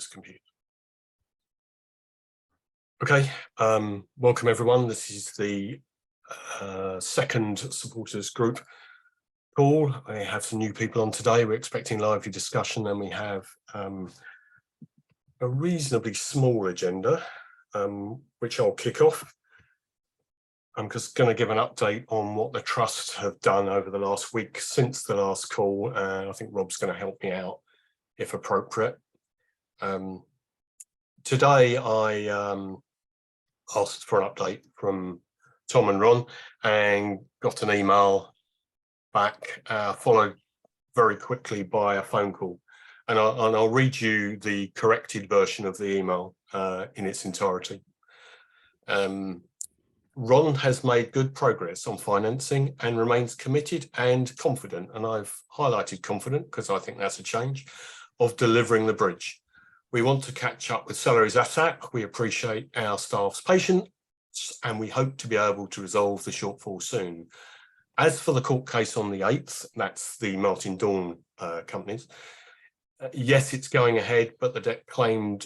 this computer. Okay, welcome everyone. This is the second supporters group call. I have some new people on today. We're expecting lively discussion, and we have a reasonably small agenda, which I'll kick off. I'm just going to give an update on what the Trust have done over the last week since the last call. I think Rob's going to help me out if appropriate. Today I asked for an update from Tom and Ron and got an email back, followed very quickly by a phone call. And I'll read you the corrected version of the email in its entirety. Ron has made good progress on financing and remains committed and confident, and I've highlighted confident because I think that's a change, of delivering the bridge. We want to catch up with salaries ASAP. We appreciate our staff's patience and we hope to be able to resolve the shortfall soon. As for the court case on the 8th, that's the Martin Dawn companies, yes, it's going ahead, but the debt claimed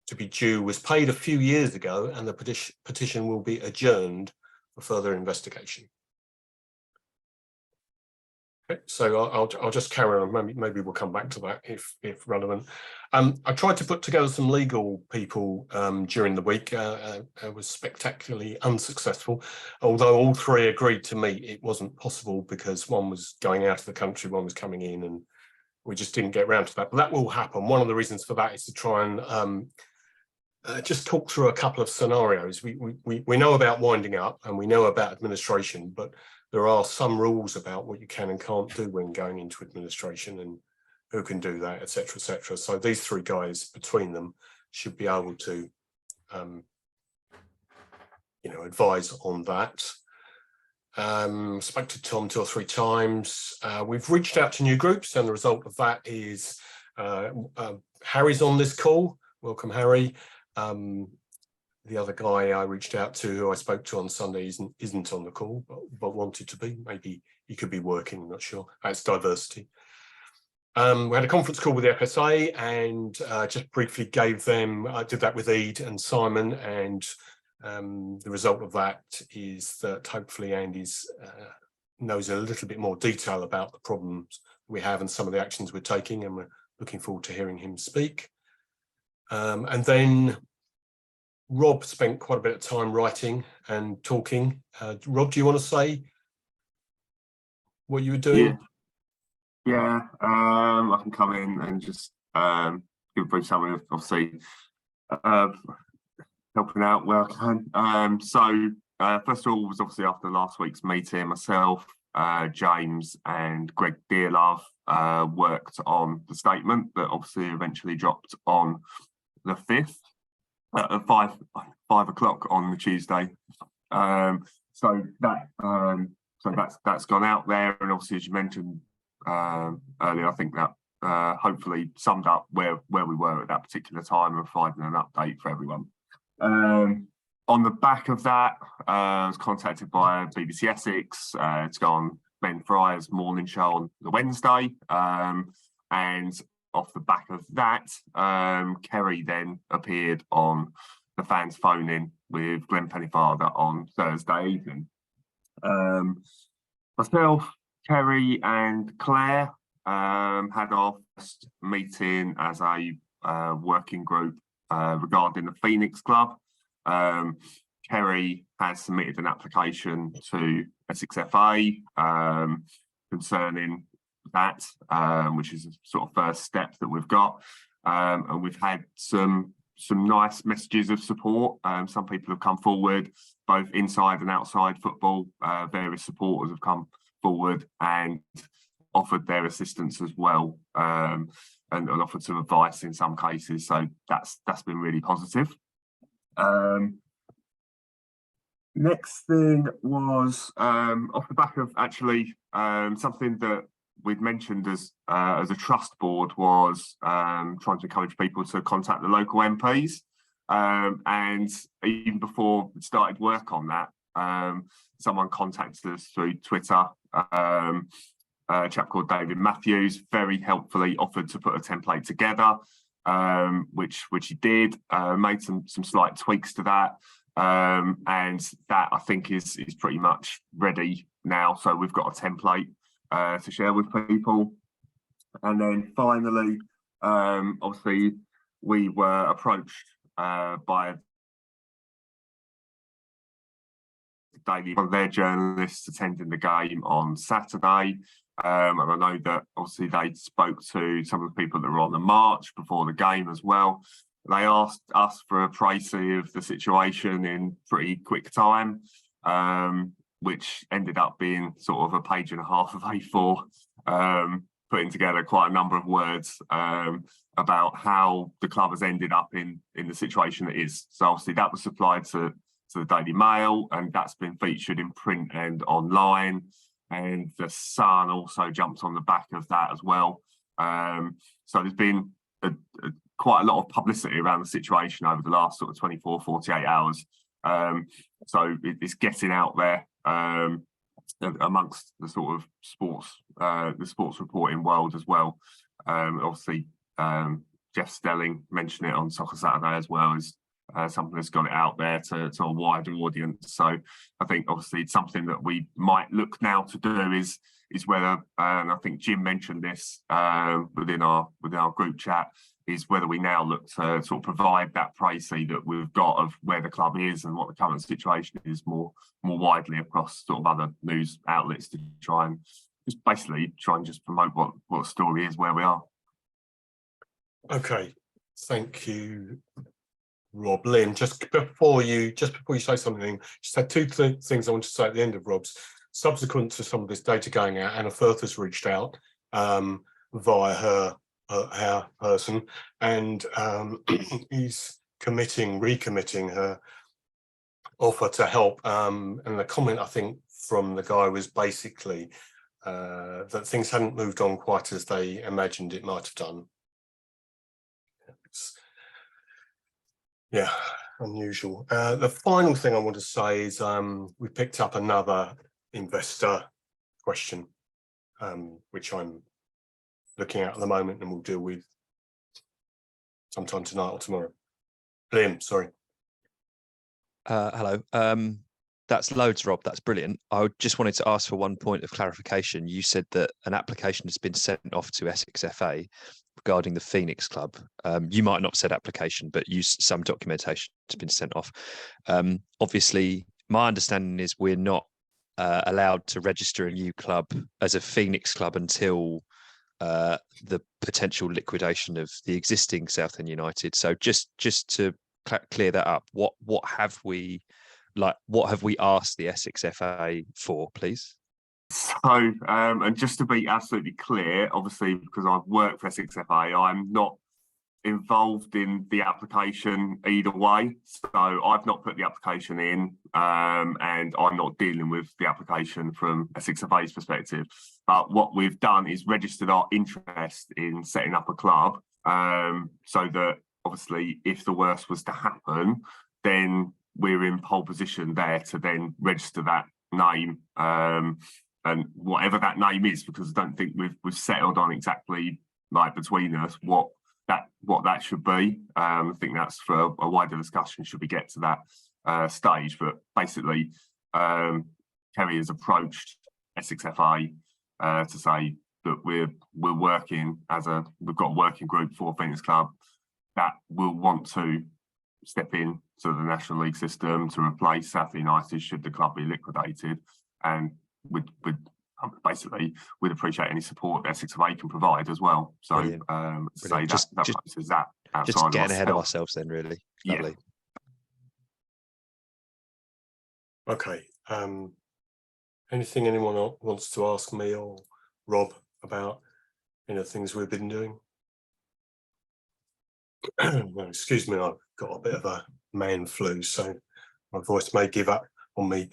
to be due was paid a few years ago, and the petition will be adjourned for further investigation. Okay, so I'll just carry on. Maybe we'll come back to that if relevant. I tried to put together some legal people during the week. It was spectacularly unsuccessful, although all three agreed to meet. It wasn't possible because one was going out of the country, one was coming in, and we just didn't get around to that. But that will happen. One of the reasons for that is to try and just talk through a couple of scenarios. We know about winding up and we know about administration, but there are some rules about what you can and can't do when going into administration and who can do that, etc., etc. So these three guys between them should be able to, advise on that. Spoke to Tom 2 or 3 times. We've reached out to new groups, and the result of that is Harry's on this call. Welcome, Harry. The other guy I reached out to, who I spoke to on Sunday, isn't on the call, but wanted to be. Maybe he could be working, I'm not sure. That's diversity. We had a conference call with the FSA and just briefly gave them, I did that with Ede and Simon, and the result of that is that hopefully Andy's knows a little bit more detail about the problems we have and some of the actions we're taking, and we're looking forward to hearing him speak. And then Rob spent quite a bit of time writing and talking. Rob, do you want to say what you were doing? Yeah, I can come in and just give a brief summary of, obviously, helping out where I can. So first of all, was obviously after last week's meeting, myself, James and Greg Dearlove worked on the statement that obviously eventually dropped on the 5th at 5 o'clock on the Tuesday. So that's gone out there, and obviously, as you mentioned earlier, I think that hopefully summed up where we were at that particular time and providing an update for everyone. On the back of that, I was contacted by BBC Essex to go on Ben Fry's morning show on the Wednesday, and off the back of that, Kerry then appeared on the Fans Phone In with Glenn Pennyfather on Thursday evening. Myself, Kerry and Claire had our first meeting as a working group regarding the Phoenix Club. Kerry has submitted an application to SXFA concerning that, which is a sort of first step that we've got, and we've had some nice messages of support. Some people have come forward, both inside and outside football. Various supporters have come forward and offered their assistance as well, and offered some advice in some cases. So that's been really positive. Next thing was off the back of actually something that we'd mentioned as a trust board was trying to encourage people to contact the local MPs, and even before we started work on that, someone contacted us through Twitter, a chap called David Matthews, very helpfully offered to put a template together. which he did. Made some slight tweaks to that, and that I think is pretty much ready now. So we've got a template to share with people. And then finally, obviously, we were approached by Daily, one of their journalists attending the game on Saturday. And I know that obviously they spoke to some of the people that were on the march before the game as well. They asked us for a précis of the situation in pretty quick time, which ended up being sort of a page and a half of A4, putting together quite a number of words about how the club has ended up in the situation it is. So obviously that was supplied to the Daily Mail, and that's been featured in print and online. And the Sun also jumped on the back of that as well. So there's been quite a lot of publicity around the situation over the last sort of 24, 48 hours. So it's getting out there amongst the sort of sports reporting world as well. Obviously, Jeff Stelling mentioned it on Soccer Saturday as well as something that's got it out there to a wider audience. So I think obviously it's something that we might look now to do is whether, and I think Jim mentioned this within our group chat, is whether we now look to sort of provide that précis that we've got of where the club is and what the current situation is more widely across sort of other news outlets to try and just promote what the story is where we are. Okay, thank you, Rob. Liam, just before you say something, just had two things I want to say at the end of Rob's. Subsequent to some of this data going out, Anna Firth has reached out via her person, and is recommitting her offer to help. And the comment I think from the guy was basically that things hadn't moved on quite as they imagined it might have done. Yeah, unusual. The final thing I want to say is we picked up another investor question, which I'm looking at the moment and we'll deal with sometime tonight or tomorrow. Liam, sorry. Hello. That's loads, Rob. That's brilliant. I just wanted to ask for one point of clarification. You said that an application has been sent off to Essex FA regarding the Phoenix Club. You might not have said application, but some documentation has been sent off. Obviously, my understanding is we're not allowed to register a new club as a Phoenix Club until the potential liquidation of the existing Southend United. So just to clear that up, what have we asked the Essex FA for, please? So, and just to be absolutely clear, obviously, because I've worked for Essex FA, I'm not involved in the application either way. So I've not put the application in, and I'm not dealing with the application from Essex FA's perspective. But what we've done is registered our interest in setting up a club, so that obviously if the worst was to happen, then we're in pole position there to then register that name, and whatever that name is, because I don't think we've settled on exactly, like, between us what that should be. I think that's for a wider discussion should we get to that stage. But basically, Kerry has approached Essex FA to say that we're working we've got a working group for Phoenix Club that will want to step in to the National League system to replace Southend United should the club be liquidated, and we'd appreciate any support that Essex FA can provide as well. So say that places that outside just getting of ahead of ourselves then, really. Lovely. Yeah. Okay. Anything anyone wants to ask me or Rob about things we've been doing? No, excuse me, I've got a bit of a man flu, so my voice may give up on me.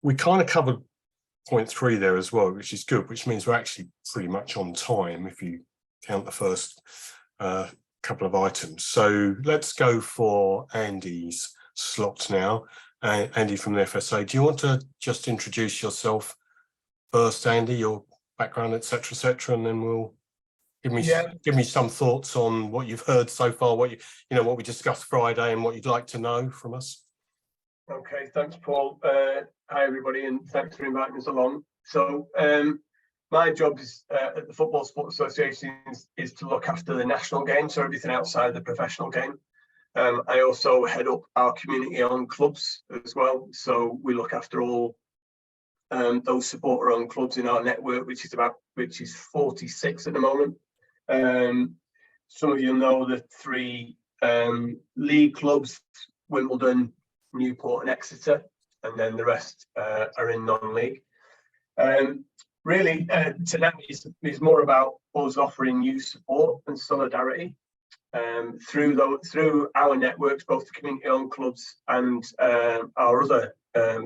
We kind of covered point 3 there as well, which is good, which means we're actually pretty much on time if you count the first couple of items. So let's go for Andy's slot now. Andy from the FSA, do you want to just introduce yourself first, Andy, your background, etc., and then we'll give me some thoughts on what you've heard so far, what what we discussed Friday, and what you'd like to know from us. Okay, thanks, Paul. Hi, everybody, and thanks for inviting us along. So, my job is at the Football Sports Association is to look after the national game, so everything outside the professional game. I also head up our community-owned clubs as well, so we look after all those supporter-owned clubs in our network, which is 46 at the moment. Some of you know the 3 league clubs: Wimbledon, Newport, and Exeter, and then the rest are in non-league. Really, tonight is more about us offering you support and solidarity through our networks, both the community-owned clubs and our other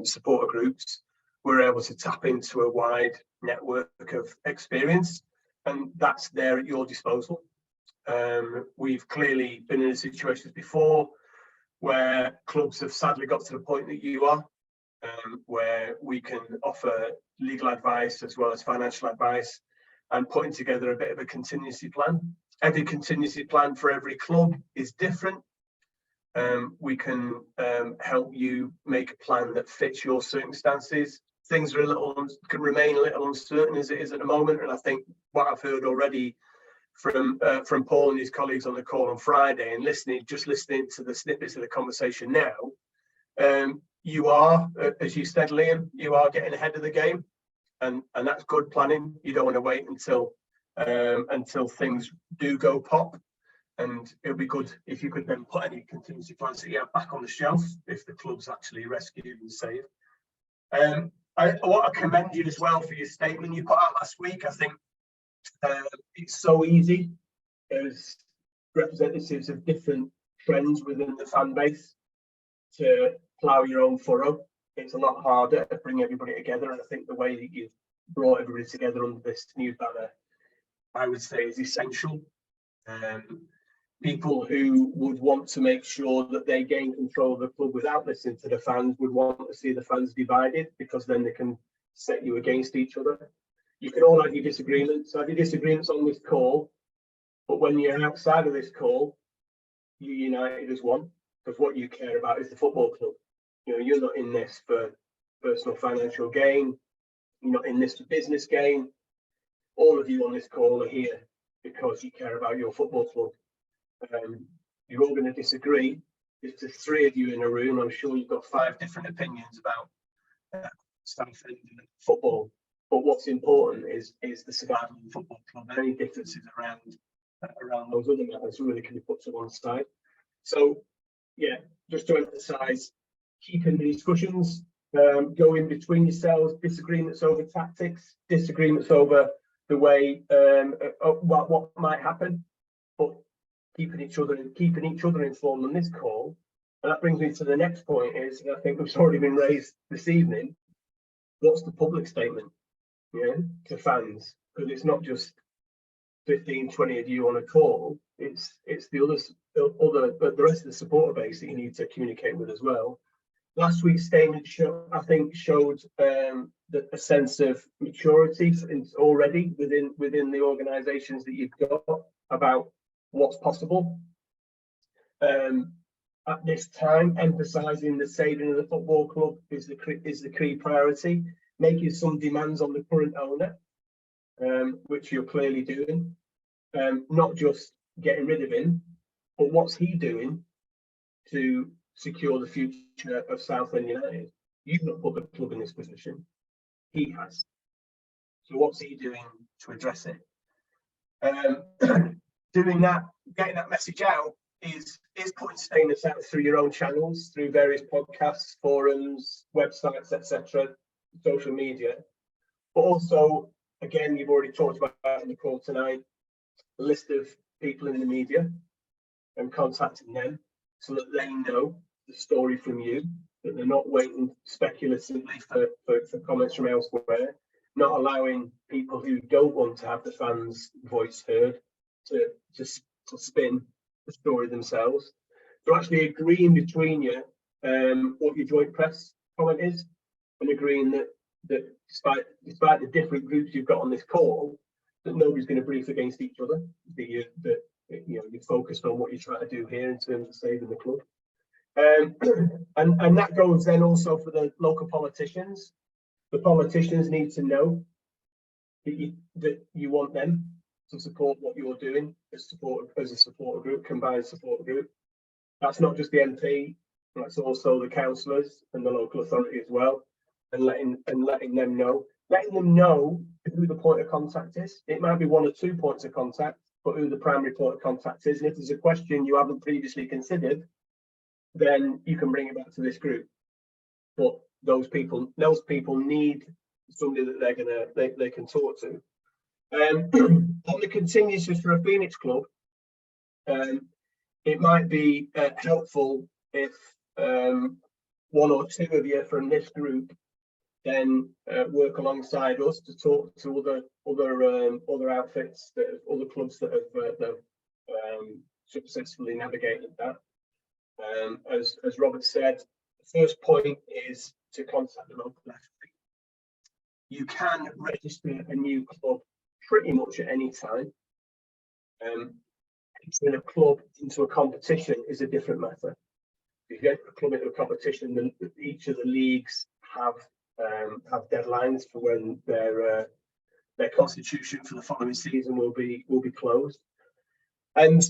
supporter groups. We're able to tap into a wide network of experience, and that's there at your disposal. We've clearly been in situations before where clubs have sadly got to the point that you are, where we can offer legal advice as well as financial advice, and putting together a bit of a contingency plan. Every contingency plan for every club is different. We can help you make a plan that fits your circumstances. Things can remain a little uncertain as it is at the moment, and I think what I've heard already from Paul and his colleagues on the call on Friday, and listening to the snippets of the conversation now, you are, as you said, Liam, you are getting ahead of the game, and that's good planning. You don't want to wait until things do go pop, and it'll be good if you could then put any contingency plans that you have back on the shelf if the club's actually rescued and saved. I want to commend you as well for your statement you put out last week. I think it's so easy as representatives of different trends within the fan base to plough your own furrow. It's a lot harder to bring everybody together, and I think the way that you've brought everybody together under this new banner, I would say, is essential. People who would want to make sure that they gain control of the club without listening to the fans would want to see the fans divided, because then they can set you against each other. You can all have your disagreements. Have your disagreements on this call, but when you're outside of this call, you're united as one, because what you care about is the football club. You're not in this for personal financial gain. You're not in this for business gain. All of you on this call are here because you care about your football club. You're all going to disagree. If there's 3 of you in a room, I'm sure you've got 5 different opinions about Southend and football. But what's important is the survival of the football club. Any differences around those other matters really can be put to one side. So, yeah, just to emphasise, keeping the discussions going between yourselves, disagreements over tactics, disagreements over the way what might happen, but keeping each other informed on this call. And that brings me to the next point, is, and I think it's already been raised this evening, what's the public statement to fans? Because it's not just 15, 20 of you on a call, it's the rest of the supporter base that you need to communicate with as well. Last week's statement showed a sense of maturity already within the organisations that you've got about what's possible. At this time, emphasising the saving of the football club is the key priority. Making some demands on the current owner, which you're clearly doing. Not just getting rid of him, but what's he doing to secure the future of Southend United? You've not put the club in this position. He has. So what's he doing to address it? Doing that, getting that message out is putting statements out through your own channels, through various podcasts, forums, websites, etc., social media. But also, again, you've already talked about in the call tonight, a list of people in the media and contacting them so that they know the story from you, that they're not waiting speculatively for comments from elsewhere, not allowing people who don't want to have the fans' voice heard to spin the story themselves. So actually agreeing between you what your joint press comment is, and agreeing that despite the different groups you've got on this call, that nobody's going to brief against each other. That you're focused on what you're trying to do here in terms of saving the club. And that goes then also for the local politicians. The politicians need to know that you want them to support what you're doing as a supporter group, combined supporter group. That's not just the MP, that's also the councillors and the local authority as well, and letting them know who the point of contact is. It might be one or two points of contact, but who the primary point of contact is. And if there's a question you haven't previously considered, then you can bring it back to this group. But those people need somebody that they can talk to. On the contingencies for a Phoenix club, it might be helpful if one or two of you from this group then work alongside us to talk to other outfits, other clubs that have successfully navigated that. As Robert said, the first point is to contact the local referee. You can register a new club pretty much at any time. Entering a club into a competition is a different matter. If you enter a club into a competition, then each of the leagues have deadlines for when their constitution for the following season will be closed, and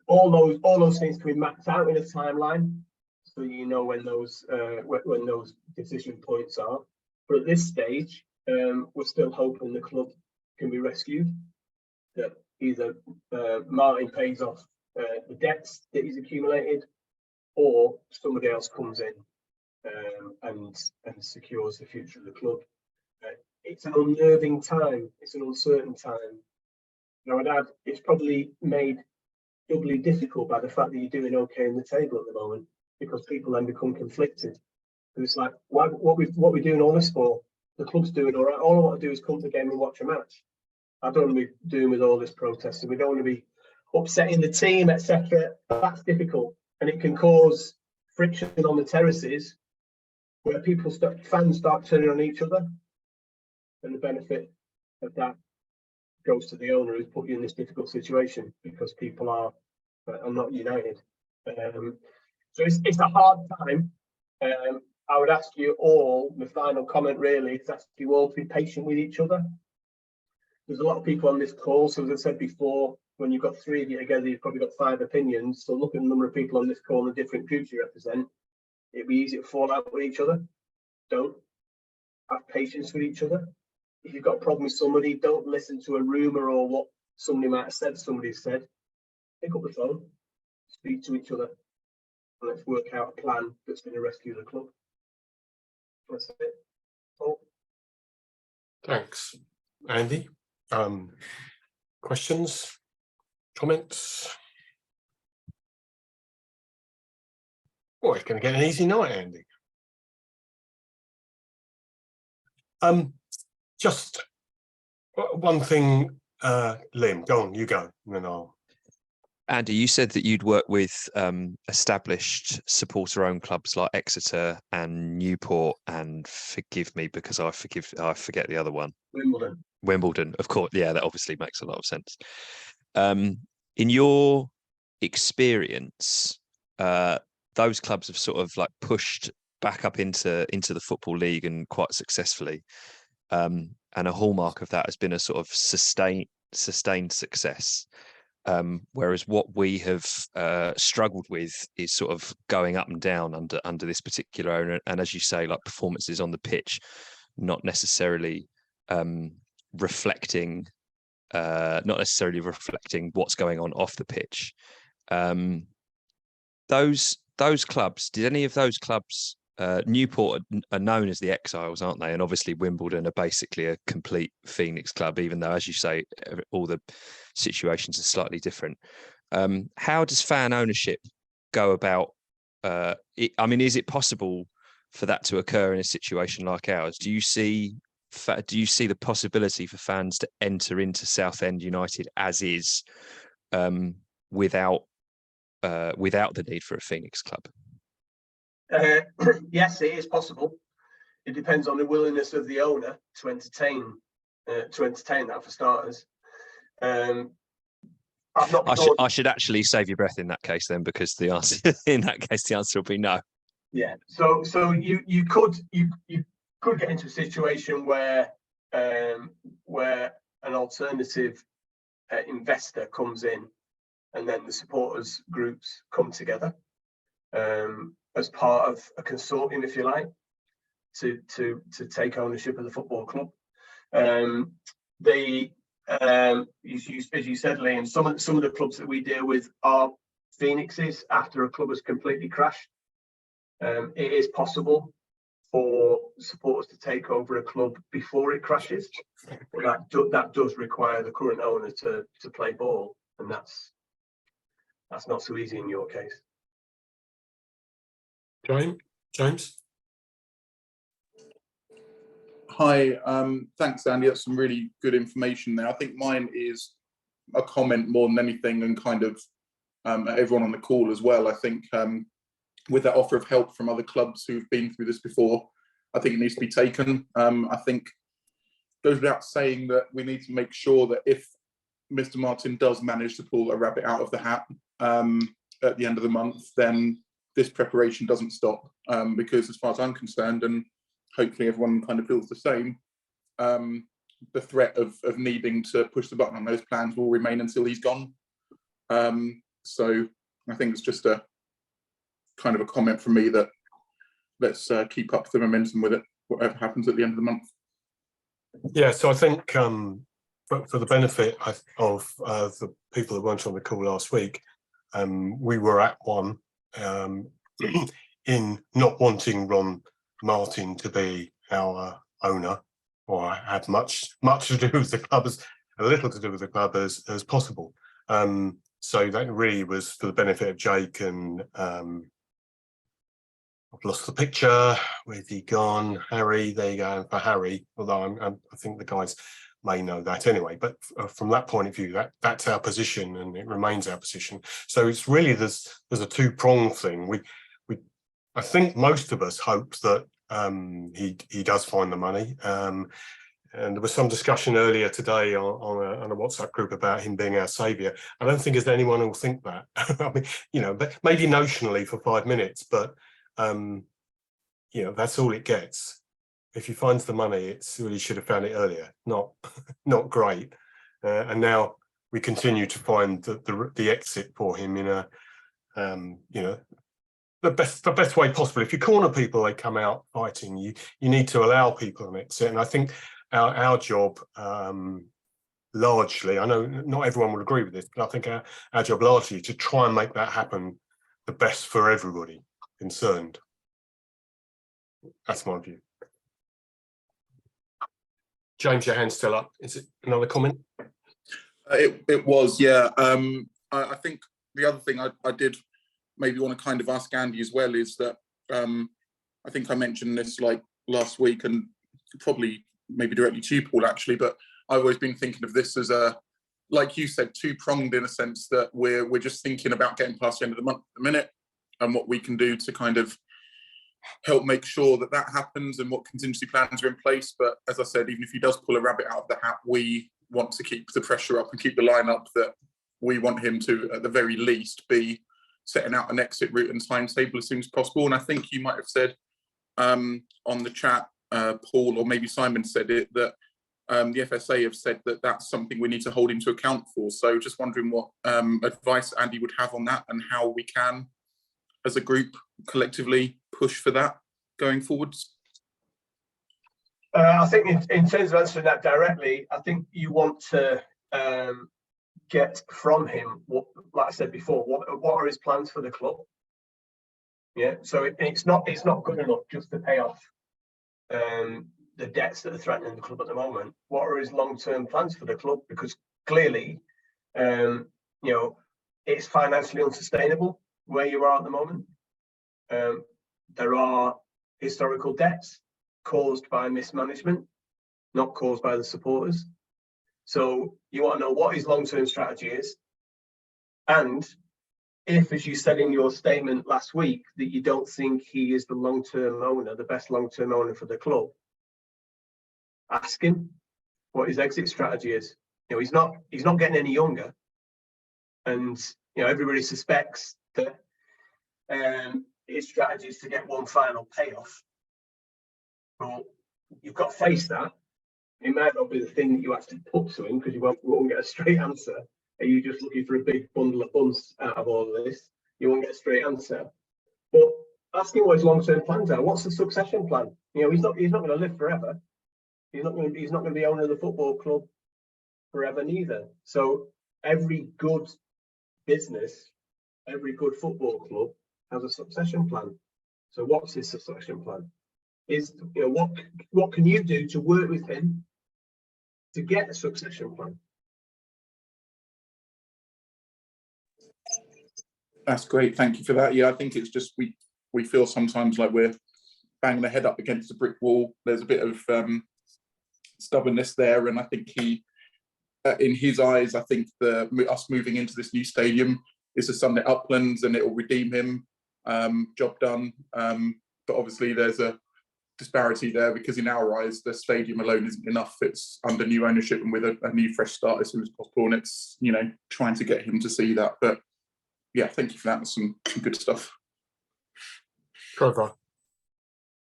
all those things can be mapped out in a timeline, so you know when those decision points are. But at this stage, we're still hoping the club can be rescued. That either Martin pays off the debts that he's accumulated, or somebody else comes in and secures the future of the club. It's an unnerving time. It's an uncertain time. Now, I'd add, it's probably made doubly difficult by the fact that you're doing okay in the table at the moment, because people then become conflicted. And it's like, what we're doing all this for? The club's doing all right. All I want to do is come to the game and watch a match. I don't want to be doing with all this protesting. We don't want to be upsetting the team, etc. That's difficult, and it can cause friction on the terraces, where fans start turning on each other, and the benefit of that goes to the owner who's put you in this difficult situation, because people are not united. So it's a hard time. I would ask you all, the final comment really, is ask you all to be patient with each other. There's a lot of people on this call, so as I said before, when you've got three of you together, you've probably got 5 opinions. So look at the number of people on this call and the different groups you represent. It'd be easy to fall out with each other. Don't. Have patience with each other. If you've got a problem with somebody, don't listen to a rumour or what somebody might have said, somebody said. Pick up the phone, speak to each other, and let's work out a plan that's going to rescue the club. That's it. Paul. Thanks, Andy. Questions, comments? Oh, it's going to get an easy night, Andy. Just one thing, Liam, go on, you go, and then I'll. Andy, you said that you'd work with established supporter-owned clubs like Exeter and Newport, and forgive me because I forget the other one. Wimbledon, of course. Yeah, that obviously makes a lot of sense. In your experience, those clubs have sort of like pushed back up into the Football League, and quite successfully. And a hallmark of that has been a sort of sustained success. Whereas what we have struggled with is sort of going up and down under this particular owner, and as you say, like performances on the pitch, not necessarily reflecting what's going on off the pitch. Those clubs, did any of those clubs, Newport are known as the Exiles, aren't they? And obviously Wimbledon are basically a complete Phoenix club, even though, as you say, all the situations are slightly different. How does fan ownership go about it? I mean, is it possible for that to occur in a situation like ours? Do you see the possibility for fans to enter into Southend United as is, without the need for a Phoenix club? Yes, it is possible. It depends on the willingness of the owner to entertain to entertain that for starters. I've not. I should actually save your breath in that case then, because the answer in that case the answer will be no. Yeah. So you could get into a situation where an alternative investor comes in, and then the supporters groups come together as part of a consortium, if you like, to take ownership of the football club. As you said, Liam, some of the clubs that we deal with are phoenixes after a club has completely crashed. It is possible for supporters to take over a club before it crashes, but that does require the current owner to play ball, and that's not so easy in your case. James? Hi, thanks, Andy. That's some really good information there. I think mine is a comment more than anything, and kind of everyone on the call as well. I think with that offer of help from other clubs who've been through this before, I think it needs to be taken. I think it goes without saying that we need to make sure that if Mr. Martin does manage to pull a rabbit out of the hat at the end of the month, then this preparation doesn't stop, because as far as I'm concerned, and hopefully everyone kind of feels the same, the threat of needing to push the button on those plans will remain until he's gone. So I think it's just a kind of a comment from me that let's keep up the momentum with it, whatever happens at the end of the month. Yeah, so I think for the benefit of the people that weren't on the call last week, we were at one in not wanting Ron Martin to be our owner, or have much to do with the club, a little to do with the club as possible. So that really was for the benefit of Jake, and I've lost the picture. Where's he gone? Harry, there you go. And for Harry, although I think the guys may know that anyway, but from that point of view, that's our position, and it remains our position. So it's really there's a two-pronged thing. I think most of us hope that he does find the money. And there was some discussion earlier today on a WhatsApp group about him being our saviour. I don't think there's anyone who will think that. I mean, but maybe notionally for 5 minutes, but that's all it gets. If he finds the money, it's really should have found it earlier. Not great. And now we continue to find the exit for him in a the best way possible. If you corner people, they come out fighting. You need to allow people an exit, and I think our job, largely, I know not everyone will agree with this, but I think our job largely is to try and make that happen the best for everybody concerned. That's my view. James, your hand's still up. Is it another comment? It was, yeah. I think the other thing I did maybe want to kind of ask Andy as well is that I think I mentioned this like last week, and probably maybe directly to you, Paul, actually, but I've always been thinking of this as a, like you said, two-pronged, in a sense that we're just thinking about getting past the end of the month at the minute, and what we can do to kind of help make sure that happens, and what contingency plans are in place. But as I said, even if he does pull a rabbit out of the hat, we want to keep the pressure up and keep the line up that we want him to, at the very least, be setting out an exit route and timetable as soon as possible. And I think you might have said on the chat, Paul, or maybe Simon said it, that the FSA have said that that's something we need to hold him to account for. So just wondering what advice Andy would have on that, and how we can, as a group, collectively push for that going forwards. I think in terms of answering that directly, I think you want to get from him what, like I said before, what are his plans for the club? Yeah, so it's not good enough just to pay off the debts that are threatening the club at the moment. What are his long-term plans for the club? Because clearly, it's financially unsustainable where you are at the moment. There are historical debts caused by mismanagement, not caused by the supporters. So you want to know what his long-term strategy is, and if, as you said in your statement last week, that you don't think he is the long-term owner, the best long-term owner for the club, ask him. what his exit strategy is. He's not getting any younger, and everybody suspects that his strategy is to get one final payoff. Well, you've got to face that. It might not be the thing that you actually put to him, because you won't get a straight answer. Are you just looking for a big bundle of funds out of all of this? You won't get a straight answer. But asking what his long-term plans are. What's the succession plan? He's not going to live forever. He's not going to be owner of the football club forever neither. So every good business, every good football club has a succession plan. So what's his succession plan? What can you do to work with him to get a succession plan? That's great. Thank you for that. Yeah, I think it's just we feel sometimes like we're banging our head up against a brick wall. There's a bit of stubbornness there, and I think he, in his eyes, I think us moving into this new stadium is a Sunday Uplands, and it will redeem him. Job done. But obviously, there's a disparity there, because in our eyes, the stadium alone isn't enough. It's under new ownership and with a new fresh start as soon as possible, and it's trying to get him to see that. But yeah, thank you for that. That's some good stuff. Trevor.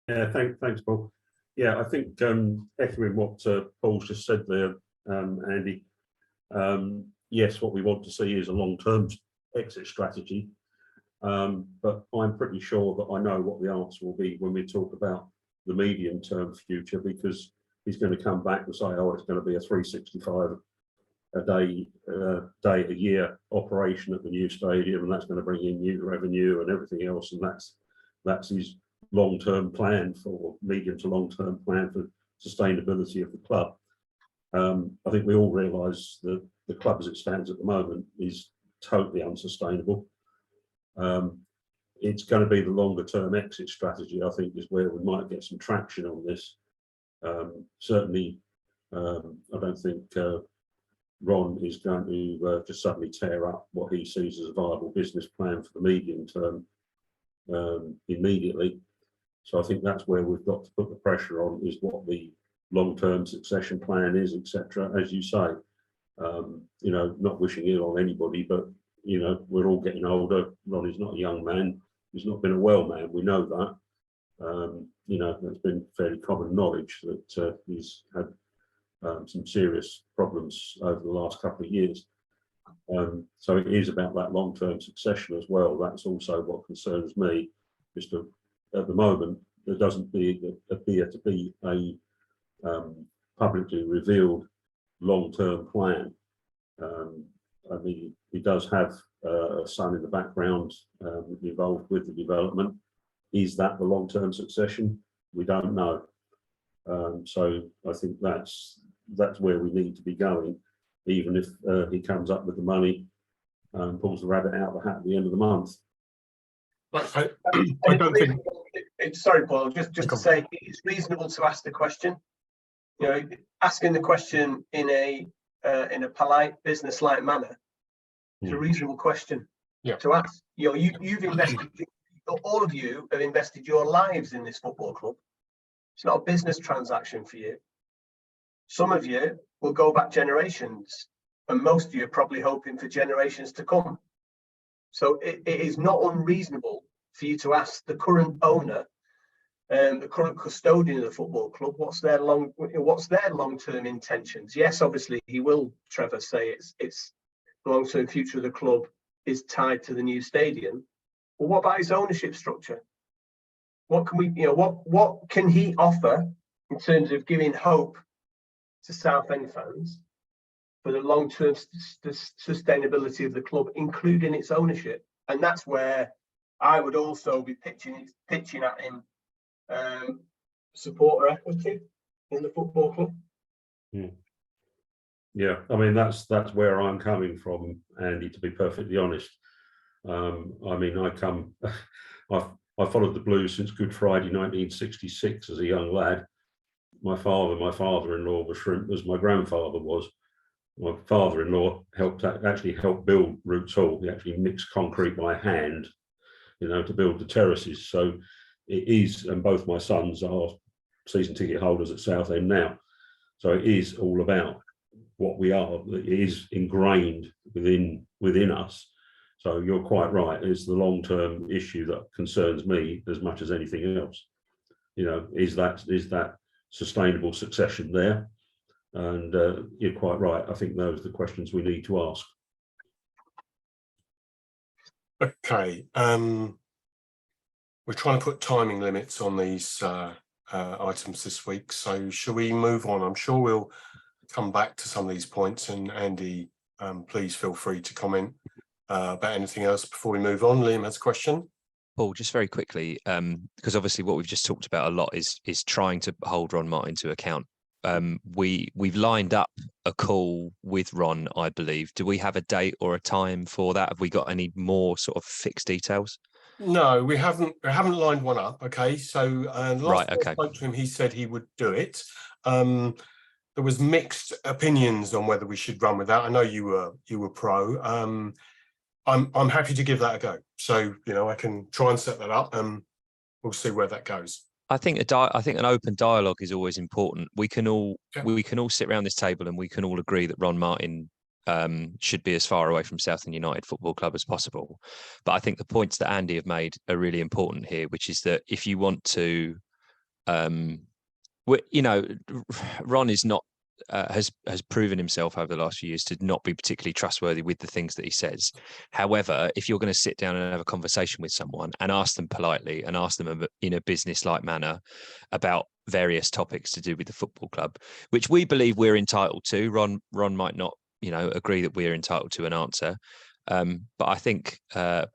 Yeah, thanks, Paul. Yeah, I think echoing what Paul's just said there, Andy. Yes, what we want to see is a long-term exit strategy, but I'm pretty sure that I know what the answer will be when we talk about the medium-term future, because he's going to come back and say, "Oh, it's going to be a 365 a day a year operation at the new stadium, and that's going to bring in new revenue and everything else," and that's his long-term plan, for medium to long-term plan for sustainability of the club. I think we all realise that the club as it stands at the moment is totally unsustainable. It's going to be the longer-term exit strategy, I think, is where we might get some traction on this. Certainly, I don't think Ron is going to just suddenly tear up what he sees as a viable business plan for the medium term immediately. So I think that's where we've got to put the pressure on, is what the long-term succession plan is, etc. As you say, not wishing ill on anybody, but we're all getting older. Ron is not a young man. He's not been a well man. We know that. That's been fairly common knowledge that he's had some serious problems over the last couple of years. So it is about that long-term succession as well. That's also what concerns me. Just at the moment, there doesn't appear to be a publicly revealed long-term plan. He does have a son in the background involved with the development. Is that the long-term succession? We don't know. So I think that's where we need to be going, even if he comes up with the money and pulls the rabbit out of the hat at the end of the month. I don't think. Sorry, Paul. Just to say, it's reasonable to ask the question. Asking the question in a polite, business-like manner is a reasonable question to ask. You've invested. All of you have invested your lives in this football club. It's not a business transaction for you. Some of you will go back generations, and most of you are probably hoping for generations to come. So it is not unreasonable for you to ask the current owner, the current custodian of the football club, what's their long-term intentions. Yes, obviously he will, Trevor, say it's the long-term future of the club is tied to the new stadium. But what about his ownership structure? What can what can he offer in terms of giving hope to Southend fans for the long-term sustainability of the club, including its ownership? And that's where I would also be pitching at him supporter equity in the football club. Yeah, that's where I'm coming from, Andy, to be perfectly honest. I followed the Blues since Good Friday 1966 as a young lad. My father-in-law was shrimp as my grandfather was. My father-in-law actually helped build Roots Hall. He actually mixed concrete by hand, to build the terraces. So it is, and both my sons are season ticket holders at Southend now. So it is all about what we are. It is ingrained within us. So you're quite right. It's the long-term issue that concerns me as much as anything else. You know, is that sustainable succession there? And you're quite right. I think those are the questions we need to ask. Okay. We're trying to put timing limits on these items this week. So shall we move on? I'm sure we'll come back to some of these points. And Andy, please feel free to comment about anything else before we move on. Liam has a question. Paul, just very quickly, because obviously what we've just talked about a lot is trying to hold Ron Martin to account. We've lined up a call with Ron, I believe. Do we have a date or a time for that? Have we got any more sort of fixed details? No, we haven't lined one up. Okay, so last Right, time okay. I spoke to him, he said he would do it. There was mixed opinions on whether we should run with that. I know you were pro. I'm happy to give that a go. So, you know, I can try and set that up and we'll see where that goes. I think an open dialogue is always important. We can all sit around this table and we can all agree that Ron Martin should be as far away from Southend United Football Club as possible. But I think the points that Andy have made are really important here, which is that if you want to, you know, Ron is not has proven himself over the last few years to not be particularly trustworthy with the things that he says. However, if you're going to sit down and have a conversation with someone and ask them politely and ask them in a business-like manner about various topics to do with the football club, which we believe we're entitled to, Ron might not, you know, agree that we're entitled to an answer. But I think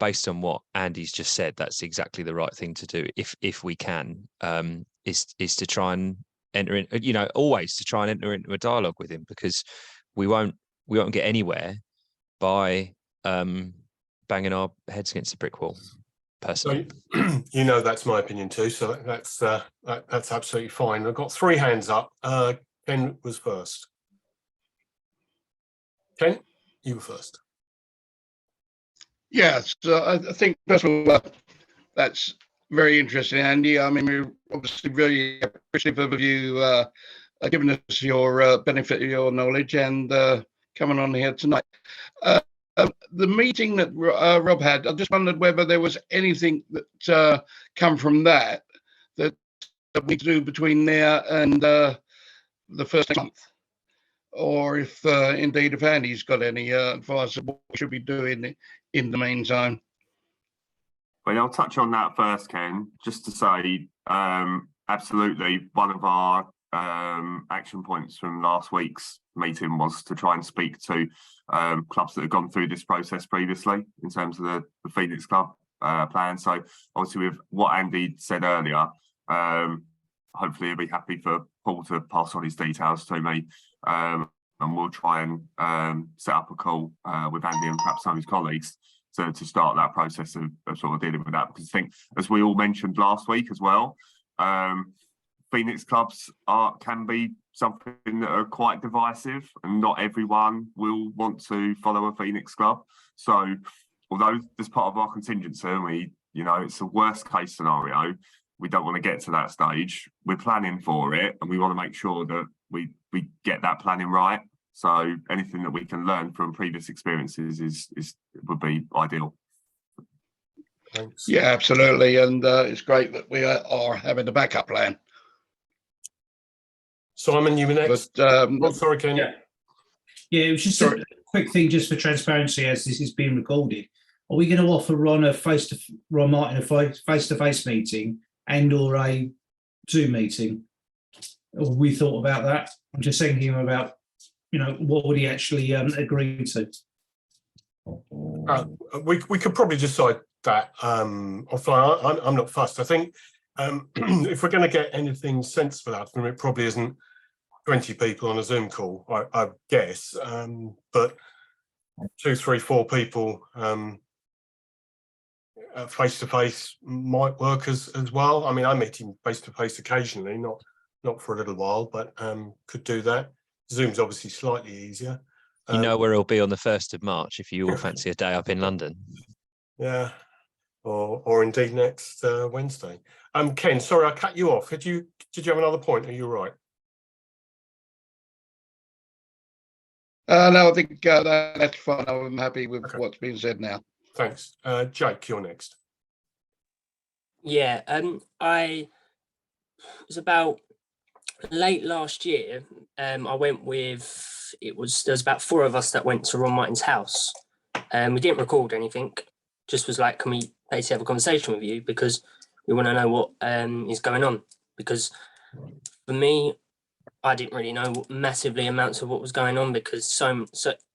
based on what Andy's just said, that's exactly the right thing to do if we can, is to try and enter in, you know, always to try and enter into a dialogue with him, because we won't get anywhere by banging our heads against the brick wall. Personally, So, you know, that's my opinion too. So that's absolutely fine. I've got 3 hands up. Ken was first. Ken, you were first. Yes, I think first of all, that's very interesting, Andy. I mean, we're obviously really appreciative of you giving us your benefit of your knowledge and coming on here tonight. The meeting that Rob had, I just wondered whether there was anything that come from that we do between now and the first month, or if indeed if Andy's got any advice of what we should be doing in the meantime. Well, I'll touch on that first, Ken, just to say, absolutely, one of our action points from last week's meeting was to try and speak to clubs that have gone through this process previously in terms of the Phoenix Club plan. So obviously with what Andy said earlier, hopefully he'll be happy for Paul to pass on his details to me, and we'll try and set up a call with Andy and perhaps some of his colleagues to start that process of sort of dealing with that. Because I think, as we all mentioned last week as well, Phoenix clubs can be something that are quite divisive, and not everyone will want to follow a Phoenix club. So although as part of our contingency, it's a worst case scenario, we don't want to get to that stage. We're planning for it, and we want to make sure that we get that planning right. So anything that we can learn from previous experiences would be ideal. Thanks. Yeah, absolutely, and it's great that we are having a backup plan. Simon, you were next. But, Sorry, Ken. Yeah, it was just a quick thing, just for transparency, as this is being recorded. Are we going to offer Ron Martin a face-to-face meeting and/or a Zoom meeting? Have we thought about that? I'm just thinking about, what would he actually agree to? We could probably decide that offline. I'm not fussed. I think if we're going to get anything sensible out of them, it probably isn't 20 people on a Zoom call, I guess. But 2, 3, 4 people face to face might work as well. I mean, I meet him face to face occasionally, not for a little while, but could do that. Zoom's obviously slightly easier. you know where he'll be on the 1st of March if you all fancy a day up in London. Yeah, or indeed next Wednesday. Ken, sorry I cut you off. Did you have another point? Are you right? No, I think that's fine. I'm happy with Okay. what's been said now. Thanks. Jake, you're next. Yeah, I was about late last year. I went with there was about 4 of us that went to Ron Martin's house. We didn't record anything. Just was like, can we basically have a conversation with you because we want to know what is going on. Because for me, I didn't really know massively amounts of what was going on because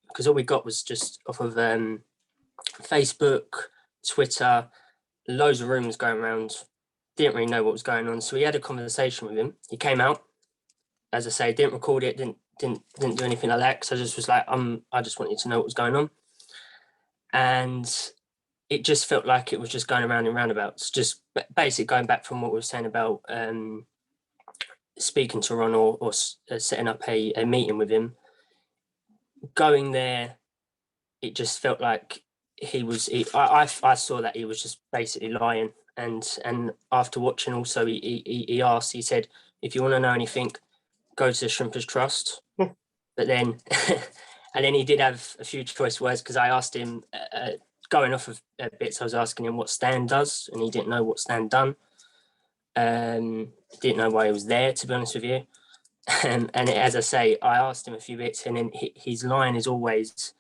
because all we got was just off of Facebook, Twitter, loads of rumours going around. Didn't really know what was going on, so we had a conversation with him. He came out, as I say, didn't record it, didn't do anything like that. Because I just was like, I just wanted to know what was going on, and it just felt like it was just going around in roundabouts. Just basically going back from what we were saying about speaking to Ron or setting up a meeting with him. Going there, it just felt like I saw that he was just basically lying. And after watching also, he asked, he said, if you want to know anything, go to the Shrimpers Trust. But then, and then he did have a few choice words because I asked him, going off of bits, I was asking him what Stan does, and he didn't know what Stan done. Didn't know why he was there, to be honest with you. And as I say, I asked him a few bits, and then his line is always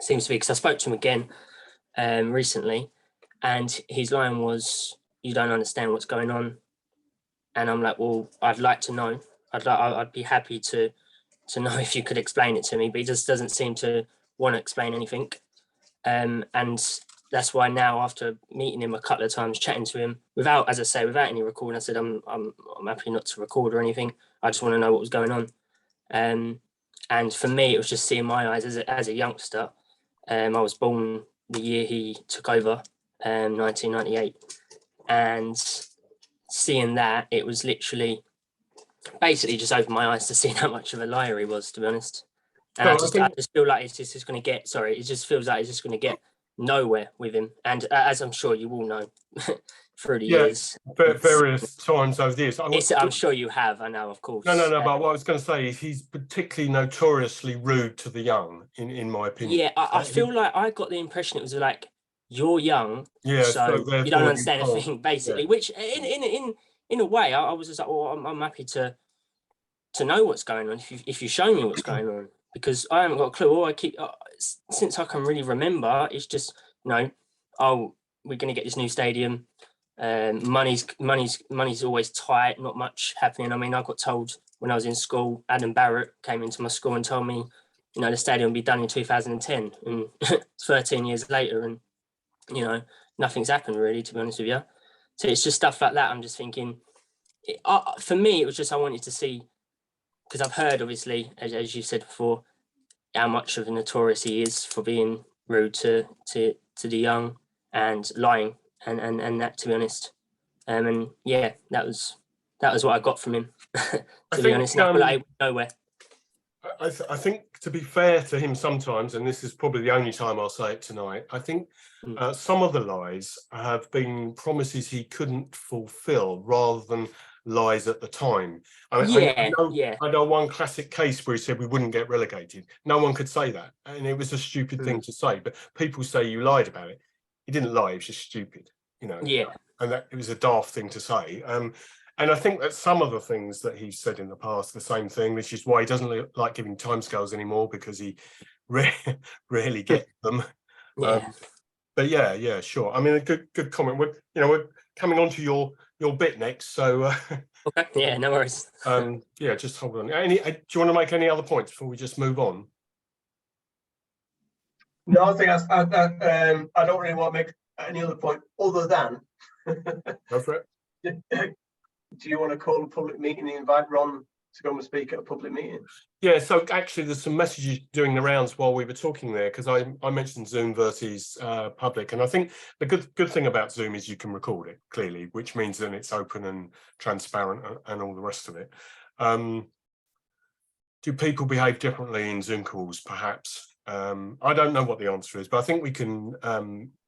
seems to be, because I spoke to him again recently, and his line was, "You don't understand what's going on." And I'm like, "Well, I'd like to know. I'd be happy to know if you could explain it to me." But he just doesn't seem to want to explain anything. And that's why now, after meeting him a couple of times, chatting to him without, as I say, without any recording, I said, I'm happy not to record or anything. I just want to know what was going on. And for me, it was just seeing my eyes as a youngster. I was born the year he took over, 1998, and seeing that, it was literally basically just opened my eyes to seeing how much of a liar he was, to be honest. And I just feel like it's just going to get, it just feels like it's just going to get nowhere with him. And as I'm sure you all know through the years. Various times over the years. I'm sure you have, I know, of course. No, but what I was going to say is he's particularly notoriously rude to the young, in my opinion. Yeah, I feel like I got the impression it was like, you're young, yeah, so you don't understand anything, basically, yeah. Which in a way, I was just like, well, I'm happy to know what's going on if you show me what's going on, because I haven't got a clue. All I keep since I can really remember, it's just, oh, we're going to get this new stadium. Money's always tight, not much happening. I mean, I got told when I was in school, Adam Barrett came into my school and told me, the stadium will be done in 2010, and 13 years later, and nothing's happened really, to be honest with you. So it's just stuff like that. I'm just thinking, for me, it was just I wanted to see, because I've heard, obviously, as you said before, how much of a notorious he is for being rude to the young and lying, and that, to be honest. And yeah, that was what I got from him. to be honest, and I feel like I went nowhere. I think, to be fair to him sometimes, and this is probably the only time I'll say it tonight, I think some of the lies have been promises he couldn't fulfill rather than lies at the time. I know one classic case where he said we wouldn't get relegated. No one could say that, and it was a stupid thing to say, but people say you lied about it. He didn't lie, he was just stupid, Yeah. And that it was a daft thing to say. And I think that some of the things that he's said in the past, the same thing, which is why he doesn't like giving timescales anymore, because he rarely gets them. Yeah. But yeah, sure. I mean, a good comment. We're coming on to your bit next, so okay. Yeah, no worries. yeah, just hold on. Do you want to make any other points before we just move on? No, I think I don't really want to make any other point other than. Go for it. Do you want to call a public meeting and invite Ron to go and speak at a public meeting? Yeah, so actually there's some messages doing the rounds while we were talking there, because I mentioned Zoom versus public, and I think the good thing about Zoom is you can record it clearly, which means then it's open and transparent and all the rest of it. Do people behave differently in Zoom calls? Perhaps. I don't know what the answer is, but I think we can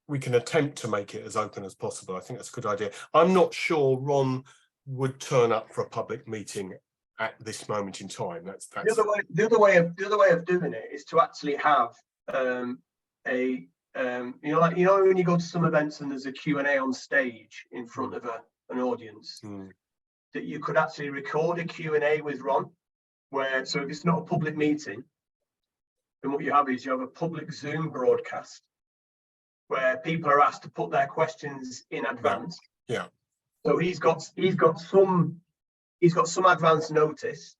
attempt to make it as open as possible. I think that's a good idea. I'm not sure Ron would turn up for a public meeting at this moment in time. That's the other way of doing it is to actually have when you go to some events and there's a Q&A on stage in front of an audience, that you could actually record a Q&A with Ron, so if it's not a public meeting, then what you have is you have a public Zoom broadcast where people are asked to put their questions in advance. Yeah. So he's got some advance notice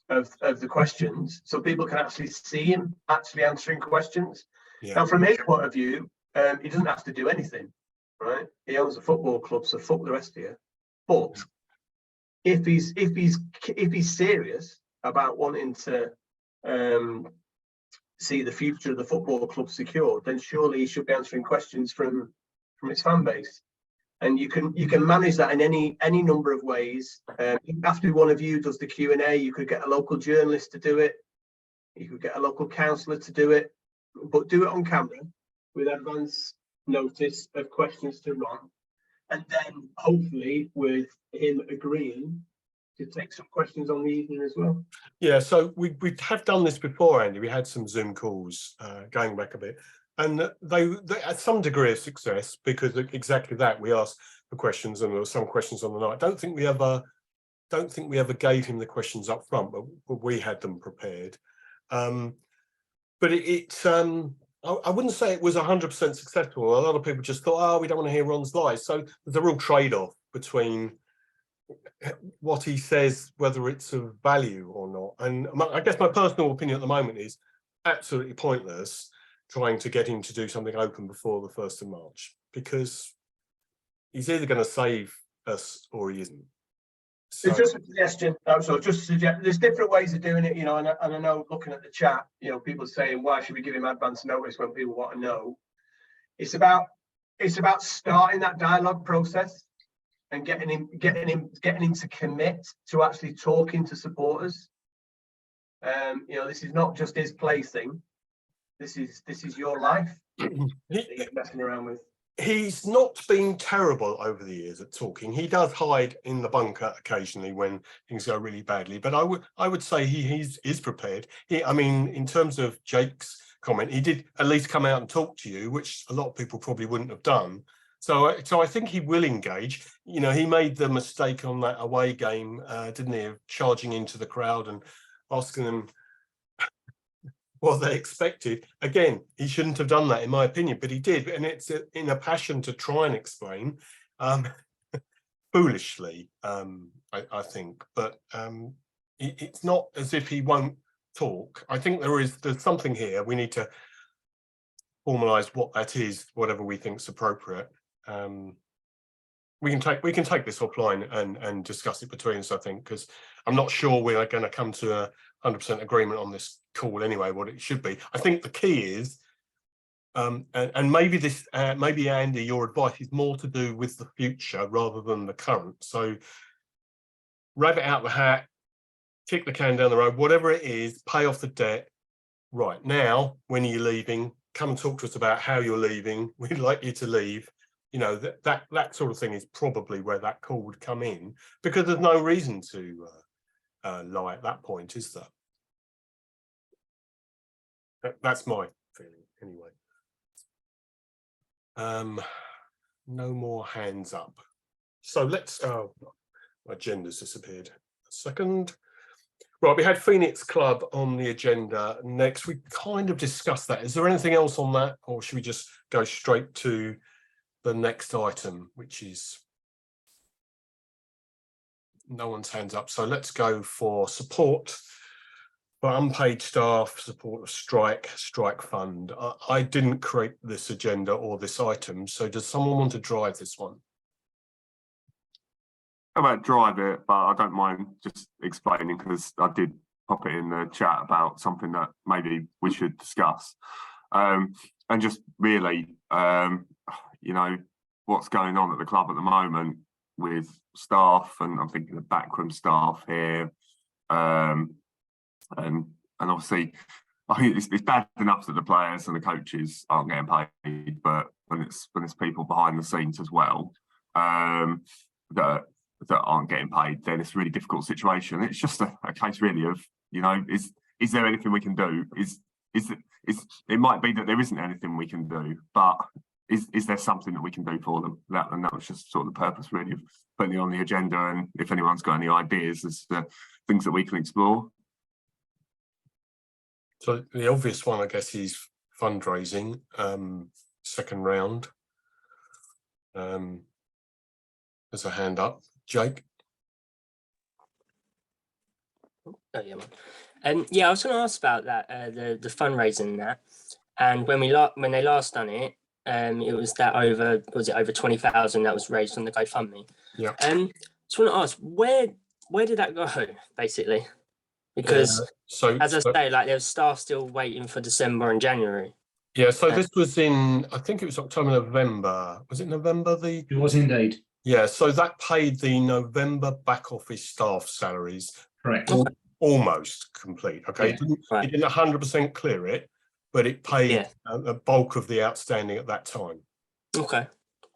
of the questions, so people can actually see him actually answering questions. Yeah. Now, from his point of view, he doesn't have to do anything, right? He owns a football club, so fuck the rest of you. But if he's serious about wanting to see the future of the football club secured, then surely he should be answering questions from his fan base. And you can manage that in any number of ways. After one of you does the Q&A, you could get a local journalist to do it. You could get a local councillor to do it, but do it on camera with advance notice of questions to Ron, and then hopefully with him agreeing to take some questions on the evening as well. Yeah, so we have done this before, Andy. We had some Zoom calls going back a bit, and they had some degree of success because of exactly that. We asked for questions, and there were some questions on the night. I don't think we ever gave him the questions up front, but we had them prepared. But I wouldn't say it was 100% successful. A lot of people just thought, oh, we don't want to hear Ron's lies. So there's a real trade-off between what he says, whether it's of value or not. And I guess my personal opinion at the moment is absolutely pointless trying to get him to do something open before the 1st of March, because he's either going to save us or he isn't. So, it's just a suggestion. There's different ways of doing it, and I know, looking at the chat, people saying, why should we give him advance notice when people want to know? It's about starting that dialogue process and getting him to commit to actually talking to supporters. This is not just his plaything. This is your life that you're messing around with. He's not been terrible over the years at talking. He does hide in the bunker occasionally when things go really badly, but I would say he is prepared. In terms of Jake's comment, he did at least come out and talk to you, which a lot of people probably wouldn't have done. So I think he will engage. He made the mistake on that away game, didn't he, of charging into the crowd and asking them what they expected. Again, he shouldn't have done that, in my opinion, but he did, and it's in a passion to try and explain, foolishly, I think. But it's not as if he won't talk. I think there's something here. We need to formalise what that is, whatever we think is appropriate. We can take this offline and discuss it between us, I think, because I'm not sure we're going to come to a 100% agreement on this call anyway, what it should be. I think the key is, and maybe Andy, your advice is more to do with the future rather than the current. So rabbit out the hat, kick the can down the road, whatever it is, pay off the debt. Right now, when are you leaving? Come and talk to us about how you're leaving. We'd like you to leave. That sort of thing is probably where that call would come in, because there's no reason to lie at that point, is there? That's my feeling anyway. No more hands up. So let's, my agenda's disappeared. A second. Right, we had Phoenix Club on the agenda next. We kind of discussed that. Is there anything else on that, or should we just go straight to the next item, which is no one's hands up? So let's go for support for unpaid staff, support of strike fund. I didn't create this agenda or this item, so does someone want to drive this one? I might drive it, but I don't mind just explaining, because I did pop it in the chat about something that maybe we should discuss. And just really, what's going on at the club at the moment with staff, and I'm thinking the backroom staff here, and obviously I think it's bad enough that the players and the coaches aren't getting paid, but when it's people behind the scenes as well, that that aren't getting paid, then it's a really difficult situation. It's just a case really of, you know, is there anything we can do? It might be that there isn't anything we can do, but is there something that we can do for them? That was just sort of the purpose really of putting it on the agenda. And if anyone's got any ideas as to things that we can explore. So the obvious one, I guess, is fundraising, second round. There's a hand up. Jake? Oh, yeah, man. Yeah, I was going to ask about that, the fundraising and that. And when they last done it, it was over 20,000 that was raised on the GoFundMe. Yeah. Just want to ask, where did that go, basically? Because as I say, like there's staff still waiting for December and January. Yeah, so this was in, I think it was October, November. Was it November? It was indeed. Yeah, so that paid the November back office staff salaries. Correct. Almost complete. Okay, Yeah, it didn't 100% clear it, but it paid a bulk of the outstanding at that time. Okay.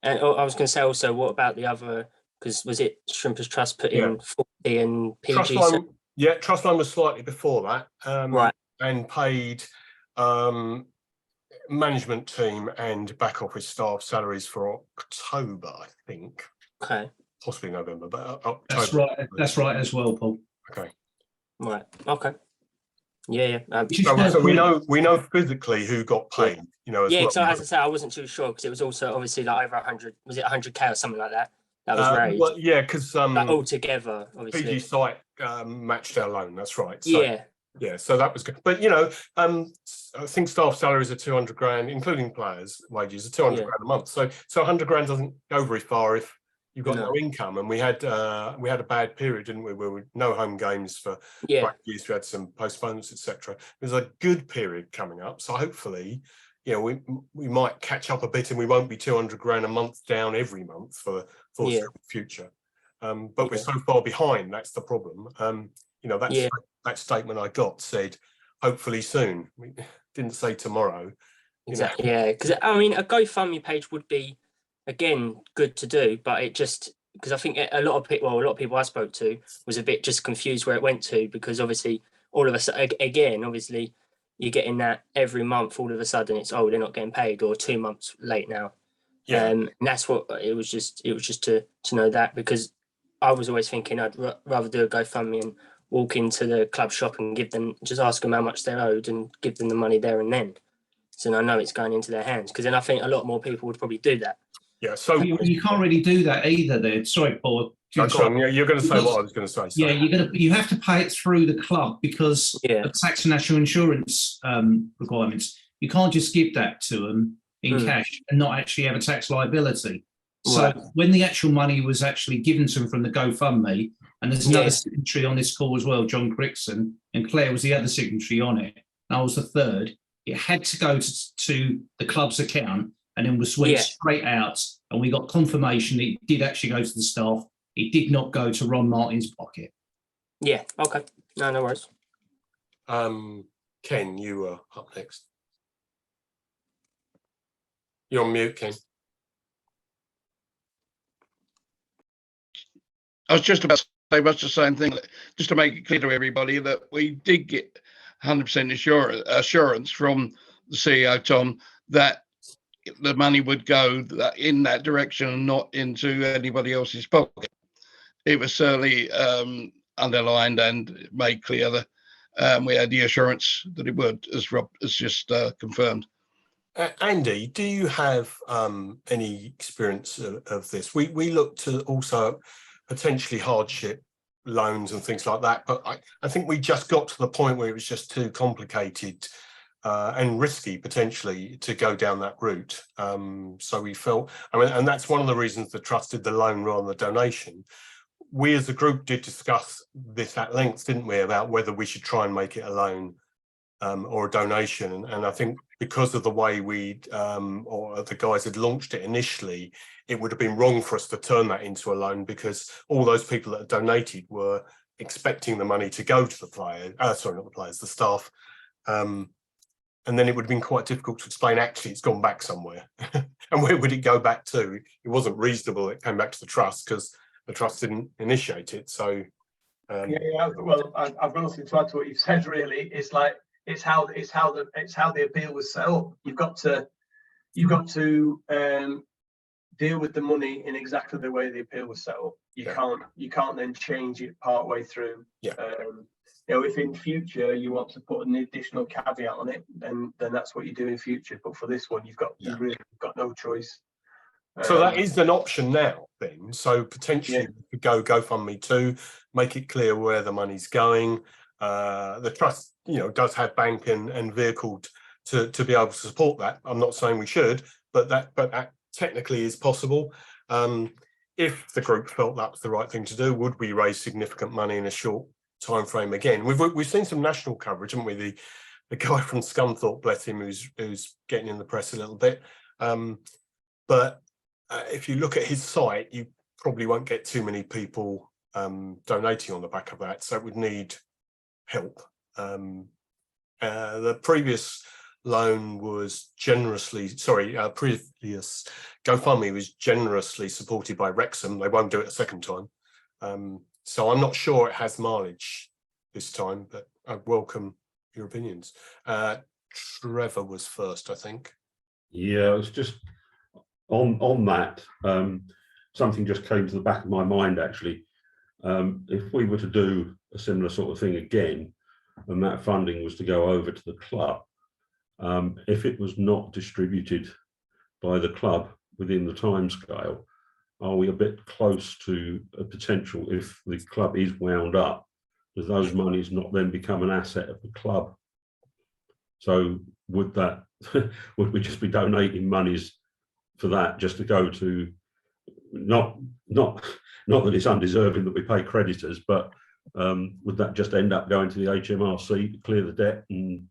And I was going to say also, what about the other? Because was it Shrimpers Trust put in 40 and PG? Trustline was slightly before that, right, and paid management team and back office staff salaries for October, I think. Okay. Possibly November, but October. That's right. That's right as well, Paul. Okay. Right. Okay. Yeah. So we know physically who got paid. You know. As well. As I say, I wasn't too sure because it was also obviously like over 100. Was it 100K or something like that? That was raised. Well, yeah, because like all together, obviously. PG site matched our loan. That's right. So, yeah. So that was good. But you know, I think staff salaries are 200 grand, including players' wages, are 200 grand a month. So 100 grand doesn't go very far if you've got no income. And we had a bad period, didn't we? Where we no home games for years. We had some postponements, etc. There's a good period coming up. So hopefully, you know, we might catch up a bit, and we won't be 200 grand a month down every month for the future. But we're so far behind. That's the problem. You know, that statement I got said, hopefully soon. We didn't say tomorrow. Exactly. Yeah, because I mean, a GoFundMe page would be, again, good to do, but it just because I think a lot of people I spoke to was a bit just confused where it went to, because obviously all of a sudden, again, obviously you're getting that every month. All of a sudden, it's they're not getting paid, or 2 months late now. Yeah, and that's what it was. Just to know that, because I was always thinking I'd rather do a GoFundMe and walk into the club shop and just ask them how much they're owed and give them the money there and then. So I know it's going into their hands, because then I think a lot more people would probably do that. Yeah, so you can't really do that either. Then, sorry, Paul. You're going to say what I was going to say. So. Yeah, you have to pay it through the club because of tax and national insurance requirements. You can't just give that to them in cash and not actually have a tax liability. So when the actual money was actually given to them from the GoFundMe, and there's another signatory on this call as well, John Crickson, and Claire was the other signatory on it. I was the third. It had to go to the club's account and then was went straight out, and we got confirmation it did actually go to the staff. It did not go to Ron Martin's pocket. Yeah, okay. No worries. Ken, you were up next. You're on mute, Ken. I was just about to say much the same thing, just to make it clear to everybody that we did get 100% assurance from the CEO, Tom, that the money would go in that direction and not into anybody else's pocket. It was certainly underlined and made clear that we had the assurance that it would, as Rob has just confirmed. Andy, do you have any experience of this? We looked to also potentially hardship loans and things like that, but I think we just got to the point where it was just too complicated and risky potentially to go down that route. So we felt, and that's one of the reasons the trust did the loan rather than the donation. We as a group did discuss this at length, didn't we, about whether we should try and make it a loan or a donation. And I think because of the way or the guys had launched it initially, it would have been wrong for us to turn that into a loan, because all those people that donated were expecting the money to go to the players, the staff. And then it would have been quite difficult to explain, actually, it's gone back somewhere. And where would it go back to? It wasn't reasonable. It came back to the trust because the trust didn't initiate it. So well, I've got nothing to add to what you've said. Really, it's like it's how the appeal was set up. You've got to deal with the money in exactly the way the appeal was set up. You can't then change it part way through. If in future you want to put an additional caveat on it, then that's what you do in future. But for this one, you've really got no choice. So that is an option now, then. So potentially we could go GoFundMe too, make it clear where the money's going. The trust, does have bank and vehicle to be able to support that. I'm not saying we should, but that technically is possible. If the group felt that was the right thing to do, would we raise significant money in a short time frame again? We've seen some national coverage, haven't we? The guy from Scunthorpe, bless him, who's getting in the press a little bit. But if you look at his site, you probably won't get too many people donating on the back of that. So it would need help. The previous loan was previous GoFundMe was generously supported by Wrexham. They won't do it a second time. So I'm not sure it has mileage this time, but I welcome your opinions. Trevor was first, I think. Yeah, it's just on that. Something just came to the back of my mind, actually. If we were to do a similar sort of thing again, and that funding was to go over to the club, if it was not distributed by the club within the timescale, are we a bit close to a potential, if the club is wound up, does those monies not then become an asset of the club? So would we just be donating monies for that just to go to, not that it's undeserving that we pay creditors, but would that just end up going to the HMRC to clear the debt and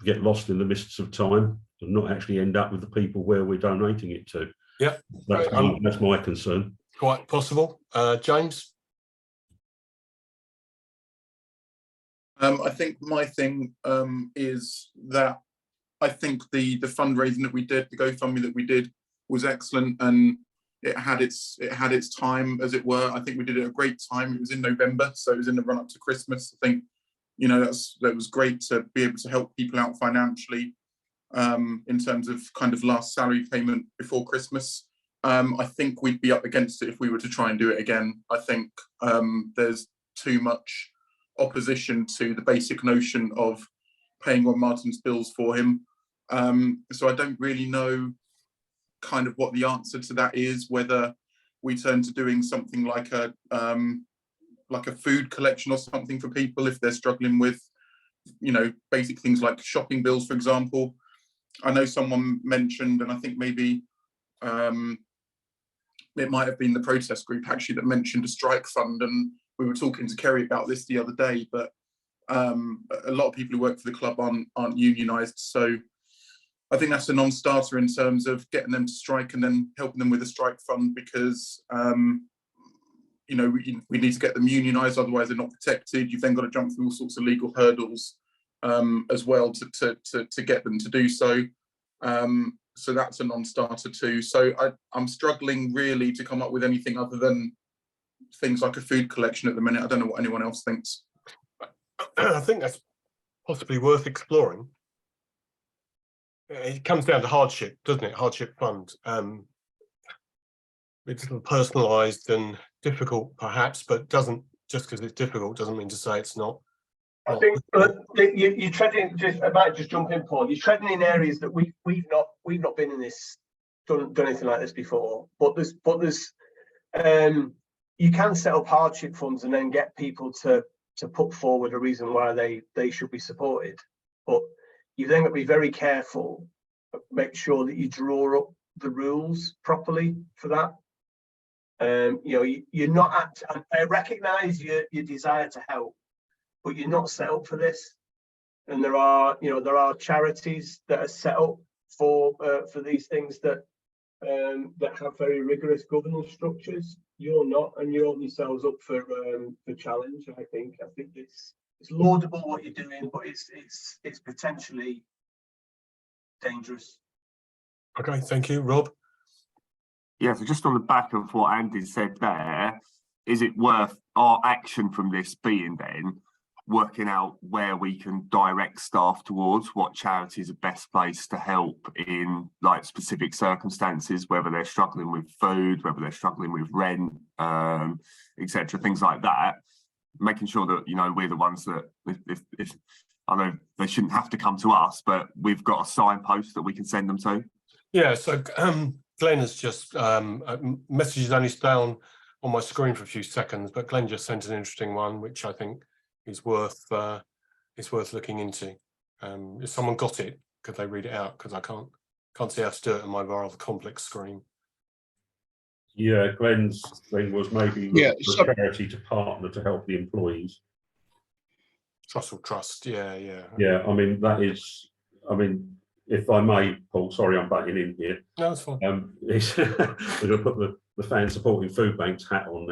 get lost in the mists of time and not actually end up with the people where we're donating it to? Yeah, that's my concern. Quite possible. James? I think my thing is that I think the fundraising that we did, the GoFundMe that we did, was excellent, and it had its time, as it were. I think we did it at a great time. It was in November, so it was in the run up to Christmas. I think that was great to be able to help people out financially in terms of kind of last salary payment before Christmas. I think we'd be up against it if we were to try and do it again. I think there's too much opposition to the basic notion of paying Ron Martin's bills for him. So I don't really know kind of what the answer to that is, whether we turn to doing something like a food collection or something for people if they're struggling with, basic things like shopping bills, for example. I know someone mentioned, and I think maybe it might have been the protest group actually that mentioned a strike fund, and we were talking to Kerry about this the other day, but a lot of people who work for the club aren't unionised, so I think that's a non-starter in terms of getting them to strike and then helping them with a strike fund, because we need to get them unionised, otherwise they're not protected. You've then got to jump through all sorts of legal hurdles as well to get them to do so. So that's a non-starter too. So I'm struggling really to come up with anything other than things like a food collection at the minute. I don't know what anyone else thinks. I think that's possibly worth exploring. It comes down to hardship, doesn't it? Hardship fund. It's personalised and difficult, perhaps, but just because it's difficult doesn't mean to say it's not. I think you're treading. I might just jump in, Paul. You're treading in areas that we've not been in this, done anything like this before. But there's you can set up hardship funds and then get people to put forward a reason why they should be supported. But you then got to be very careful, make sure that you draw up the rules properly for that. You're not. I recognise your desire to help, but you're not set up for this. And there are charities that are set up for these things that have very rigorous governance structures. You're not, and you open yourselves up for challenge. I think it's laudable what you're doing, but it's potentially dangerous. Okay, thank you, Rob. Yeah, so just on the back of what Andy said there, is it worth our action from this being then working out where we can direct staff towards, what charities are best placed to help in like specific circumstances, whether they're struggling with food, whether they're struggling with rent, etc., things like that, making sure that, you know, we're the ones that if I know they shouldn't have to come to us, but we've got a signpost that we can send them to. Yeah, so Glenn has just messages only down on my screen for a few seconds, but Glenn just sent an interesting one, which I think is worth looking into. If someone got it, could they read it out? Because I can't see how to do it on my rather complex screen. Yeah, Glenn's thing was maybe for a charity to partner to help the employees. Trust or trust, yeah. Yeah, I mean, that is, I mean, if I may, Paul, sorry, I'm butting in here. No, that's fine. We're going to put the fan supporting food banks hat on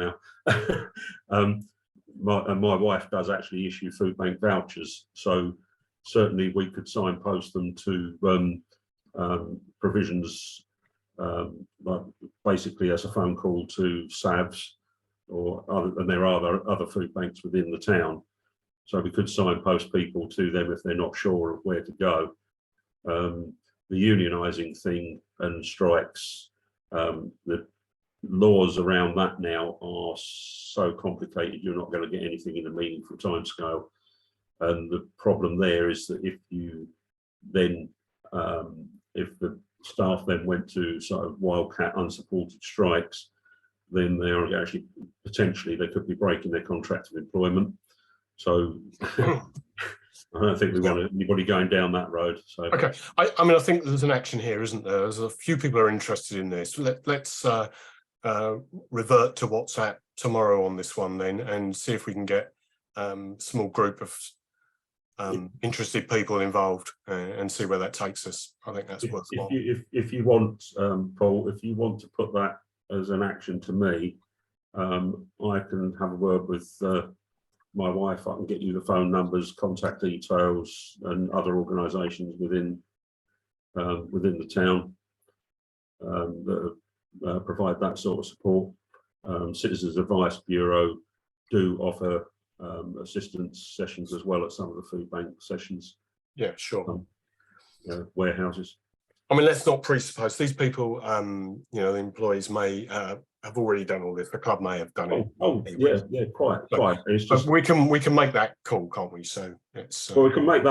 now. My wife does actually issue food bank vouchers, so certainly we could signpost them to provisions, like basically as a phone call to SUFC or other, and there are other food banks within the town. So we could signpost people to them if they're not sure of where to go. The unionising thing and strikes, the laws around that now are so complicated, you're not going to get anything in a meaningful timescale. And the problem there is that if you then, if the staff then went to sort of wildcat unsupported strikes, then they are actually potentially they could be breaking their contract of employment. So I don't think we want anybody going down that road. So okay, I mean, I think there's an action here, isn't there? There's a few people are interested in this. Let's revert to WhatsApp tomorrow on this one then, and see if we can get a small group of interested people involved and see where that takes us. I think that's worthwhile. If you want, Paul, if you want to put that as an action to me, I can have a word with my wife. I can get you the phone numbers, contact details, and other organisations within the town that provide that sort of support. Citizens Advice Bureau do offer assistance sessions as well at some of the food bank sessions. Yeah, sure. Warehouses. I mean, let's not presuppose these people. You know, the employees may have already done all this. The club may have done it. Oh, yeah, quite. It's just we can make that call, can't we? So it's well, we can make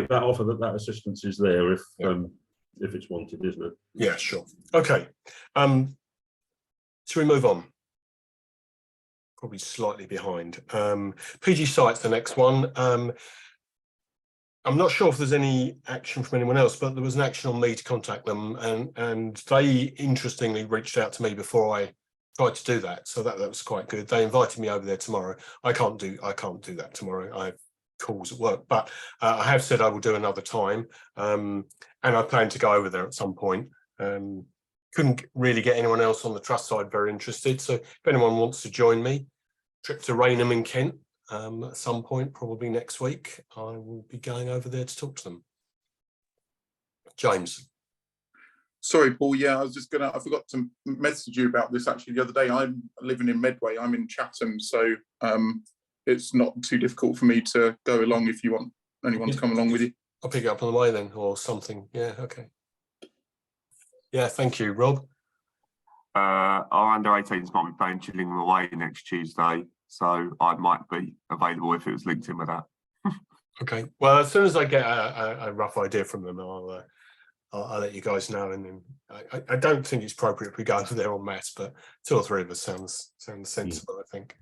that offer that assistance is there if it's wanted, isn't it? Yeah, sure. Okay. Shall we move on? Probably slightly behind. PG Site's the next one. I'm not sure if there's any action from anyone else, but there was an action on me to contact them, and they interestingly reached out to me before I tried to do that. So that was quite good. They invited me over there tomorrow. I can't do that tomorrow. I have calls at work, but I have said I will do another time, and I plan to go over there at some point. Couldn't really get anyone else on the trust side very interested. So if anyone wants to join me, trip to Rainham in Kent at some point, probably next week, I will be going over there to talk to them. James. Sorry, Paul. Yeah, I forgot to message you about this actually the other day. I'm living in Medway. I'm in Chatham, so it's not too difficult for me to go along if you want anyone to come along with you. I'll pick it up on the way then, or something. Yeah, okay. Yeah, thank you, Rob. Our under-18s might be playing Gillingham away next Tuesday, so I might be available if it was linked in with that. Okay. Well, as soon as I get a rough idea from them, I'll let you guys know. And then I don't think it's appropriate if we go over there en masse, but 2 or 3 of us sounds sensible, I think.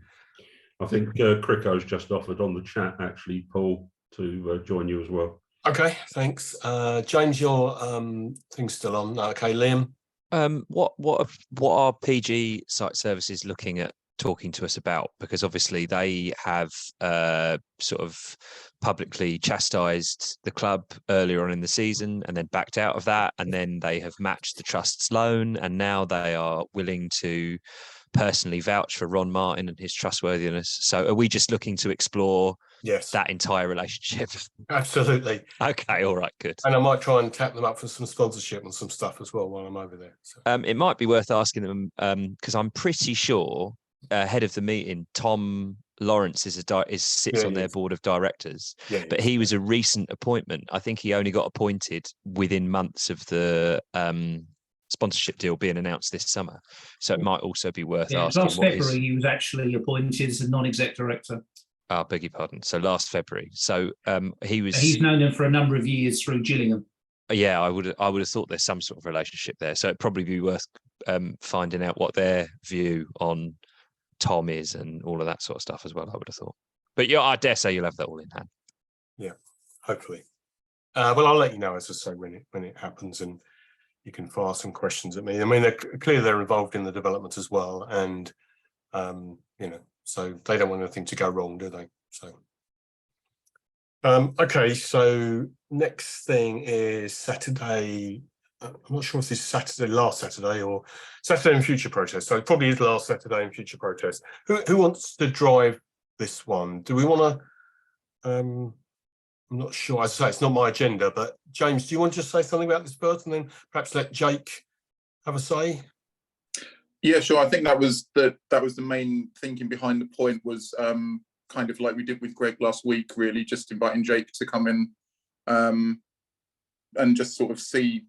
I think Cricko's just offered on the chat actually, Paul, to join you as well. Okay, thanks. James, your thing's still on. Okay, Liam. What are PG Site Services looking at talking to us about? Because obviously they have sort of publicly chastised the club earlier on in the season and then backed out of that, and then they have matched the trust's loan, and now they are willing to personally vouch for Ron Martin and his trustworthiness. So are we just looking to explore that entire relationship? Absolutely. Okay, all right, good. And I might try and tap them up for some sponsorship and some stuff as well while I'm over there. So. It might be worth asking them, because I'm pretty sure ahead of the meeting, Tom Lawrence sits Yeah, on he their is. board of directors, Yeah, but he was a recent appointment. I think he only got appointed within months of the sponsorship deal being announced this summer. So it might also be worth Yeah, asking last what February his. he was actually appointed as a non-exec director. I beg your pardon. So last February. So he was. He's known them for a number of years through Gillingham. Yeah, I would have thought there's some sort of relationship there. So it'd probably be worth finding out what their view on Tom is and all of that sort of stuff as well. I would have thought. But yeah, I dare say you'll have that all in hand. Yeah, hopefully. Well, I'll let you know, as I say, when it happens, and you can fire some questions at me. I mean, clearly they're involved in the development as well, and so they don't want anything to go wrong, do they? So, okay. So next thing is Saturday. I'm not sure if this is last Saturday or Saturday in future protest. So it probably is last Saturday in future protest. Who wants to drive this one? Do we want to? I'm not sure. As I say, it's not my agenda, but James, do you want to just say something about this first, and then perhaps let Jake have a say? Yeah, sure. I think that was the main thinking behind the point was kind of like we did with Greg last week, really just inviting Jake to come in and just sort of see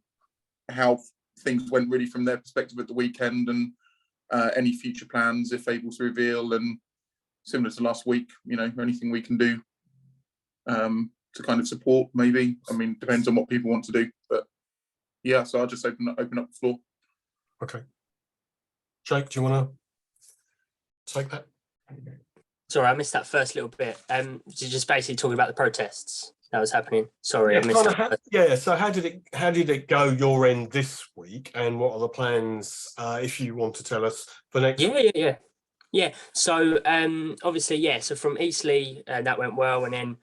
how things went really from their perspective at the weekend, and any future plans if able to reveal, and similar to last week, anything we can do to kind of support, maybe. I mean, depends on what people want to do, but yeah, so I'll just open up the floor. Okay. Jake, do you want to take that? Sorry, I missed that first little bit. Just basically talking about the protests that was happening. Sorry, I missed that. So how did it go your end this week, and what are the plans, if you want to tell us, for next week? Yeah. So obviously, so from Eastleigh, that went well, and then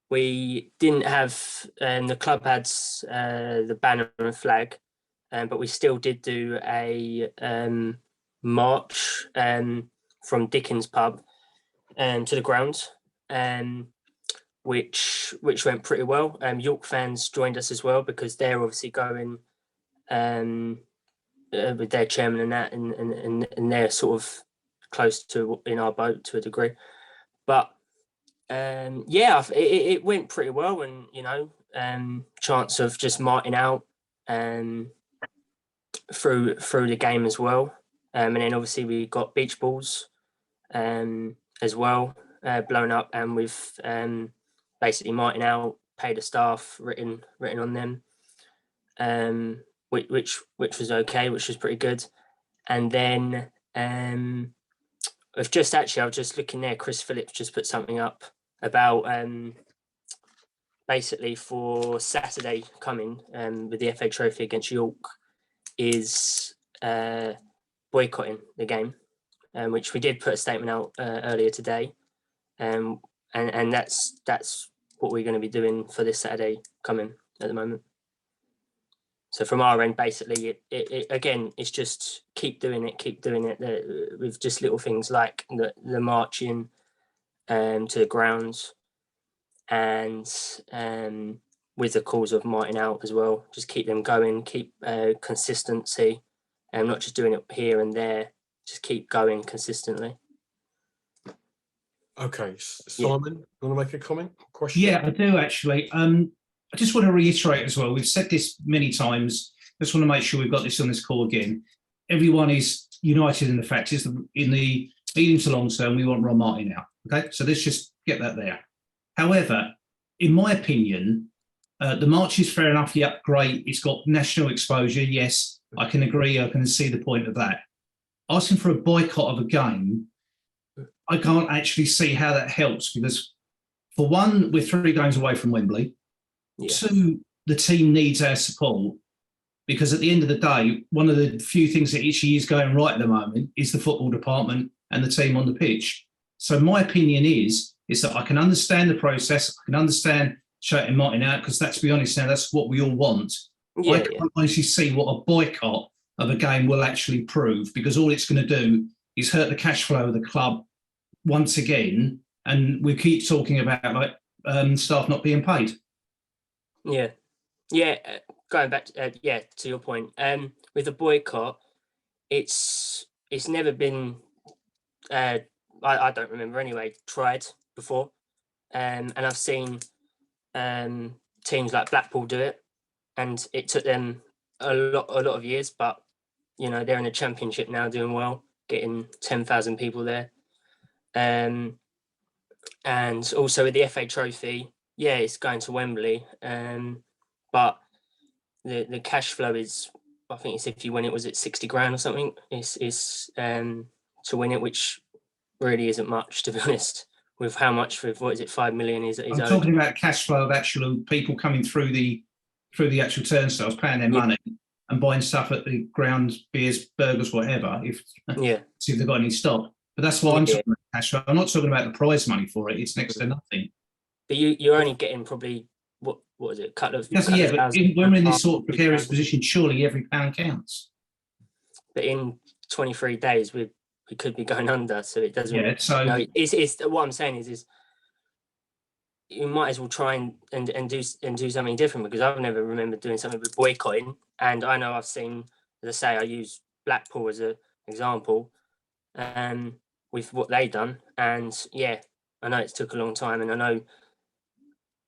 we didn't have the club had the banner and flag, but we still did do a march from Dickens pub to the grounds, which went pretty well. York fans joined us as well, because they're obviously going with their chairman and that, and they're sort of close to in our boat to a degree. But it went pretty well, and chance of just marting out through the game as well, and then obviously we got beach balls as well blown up, and we've basically marting out, paid the staff, written on them, which was okay, which was pretty good. And then I was just looking there, Chris Phillips just put something up about basically for Saturday coming with the FA Trophy against York is boycotting the game, which we did put a statement out earlier today, and that's what we're going to be doing for this Saturday coming at the moment. So from our end, basically, it again, it's just keep doing it with just little things like the marching to the grounds, and with the cause of marting out as well. Just keep them going, keep consistency, and not just doing it here and there. Just keep going consistently. Okay, Simon, you want to make a comment? Question? Yeah, I do actually. I just want to reiterate as well. We've said this many times. Just want to make sure we've got this on this call again. Everyone is united in the fact is in the medium to long term, we want Ron Martin out. Okay, so let's just get that there. However, in my opinion, the march is fair enough. Yeah, great. It's got national exposure. Yes, I can agree. I can see the point of that. Asking for a boycott of a game, I can't actually see how that helps, because for one, we're 3 games away from Wembley. Yeah. 2, the team needs our support, because at the end of the day, one of the few things that actually is going right at the moment is the football department and the team on the pitch. So my opinion is that I can understand the process. I can understand shouting Martin out, because let's be honest now, that's what we all want. I can't actually see what a boycott of a game will actually prove, because all it's going to do is hurt the cash flow of the club once again, and we keep talking about staff not being paid. Going back to your point, with the boycott, it's never been I don't remember anyway, tried before. And I've seen teams like Blackpool do it, and it took them a lot of years, but you know, they're in the Championship now, doing well, getting 10,000 people there. And also with the FA Trophy, yeah, it's going to Wembley, but the cash flow is, I think it's, if you win it, was it 60 grand or something? It's to win it, which really isn't much, to be honest. With how much, with what is it, 5 million is I'm owed. talking about cash flow of actual people coming through the actual turnstiles, paying their money and buying stuff at the ground, beers, burgers, whatever. See if they've got any stock. But that's what I'm talking about, cash flow. I'm not talking about the prize money for it. It's next to nothing. But you're only getting probably what is it? But when we're in this sort of precarious position, surely every pound counts. But in 23 days, we could be going under, so it doesn't. Yeah. So it's what I'm saying is you might as well try and do something different, because I've never remembered doing something with boycotting, and I know I've seen, as I say, I use Blackpool as an example, with what they done, and yeah, I know it's took a long time, and I know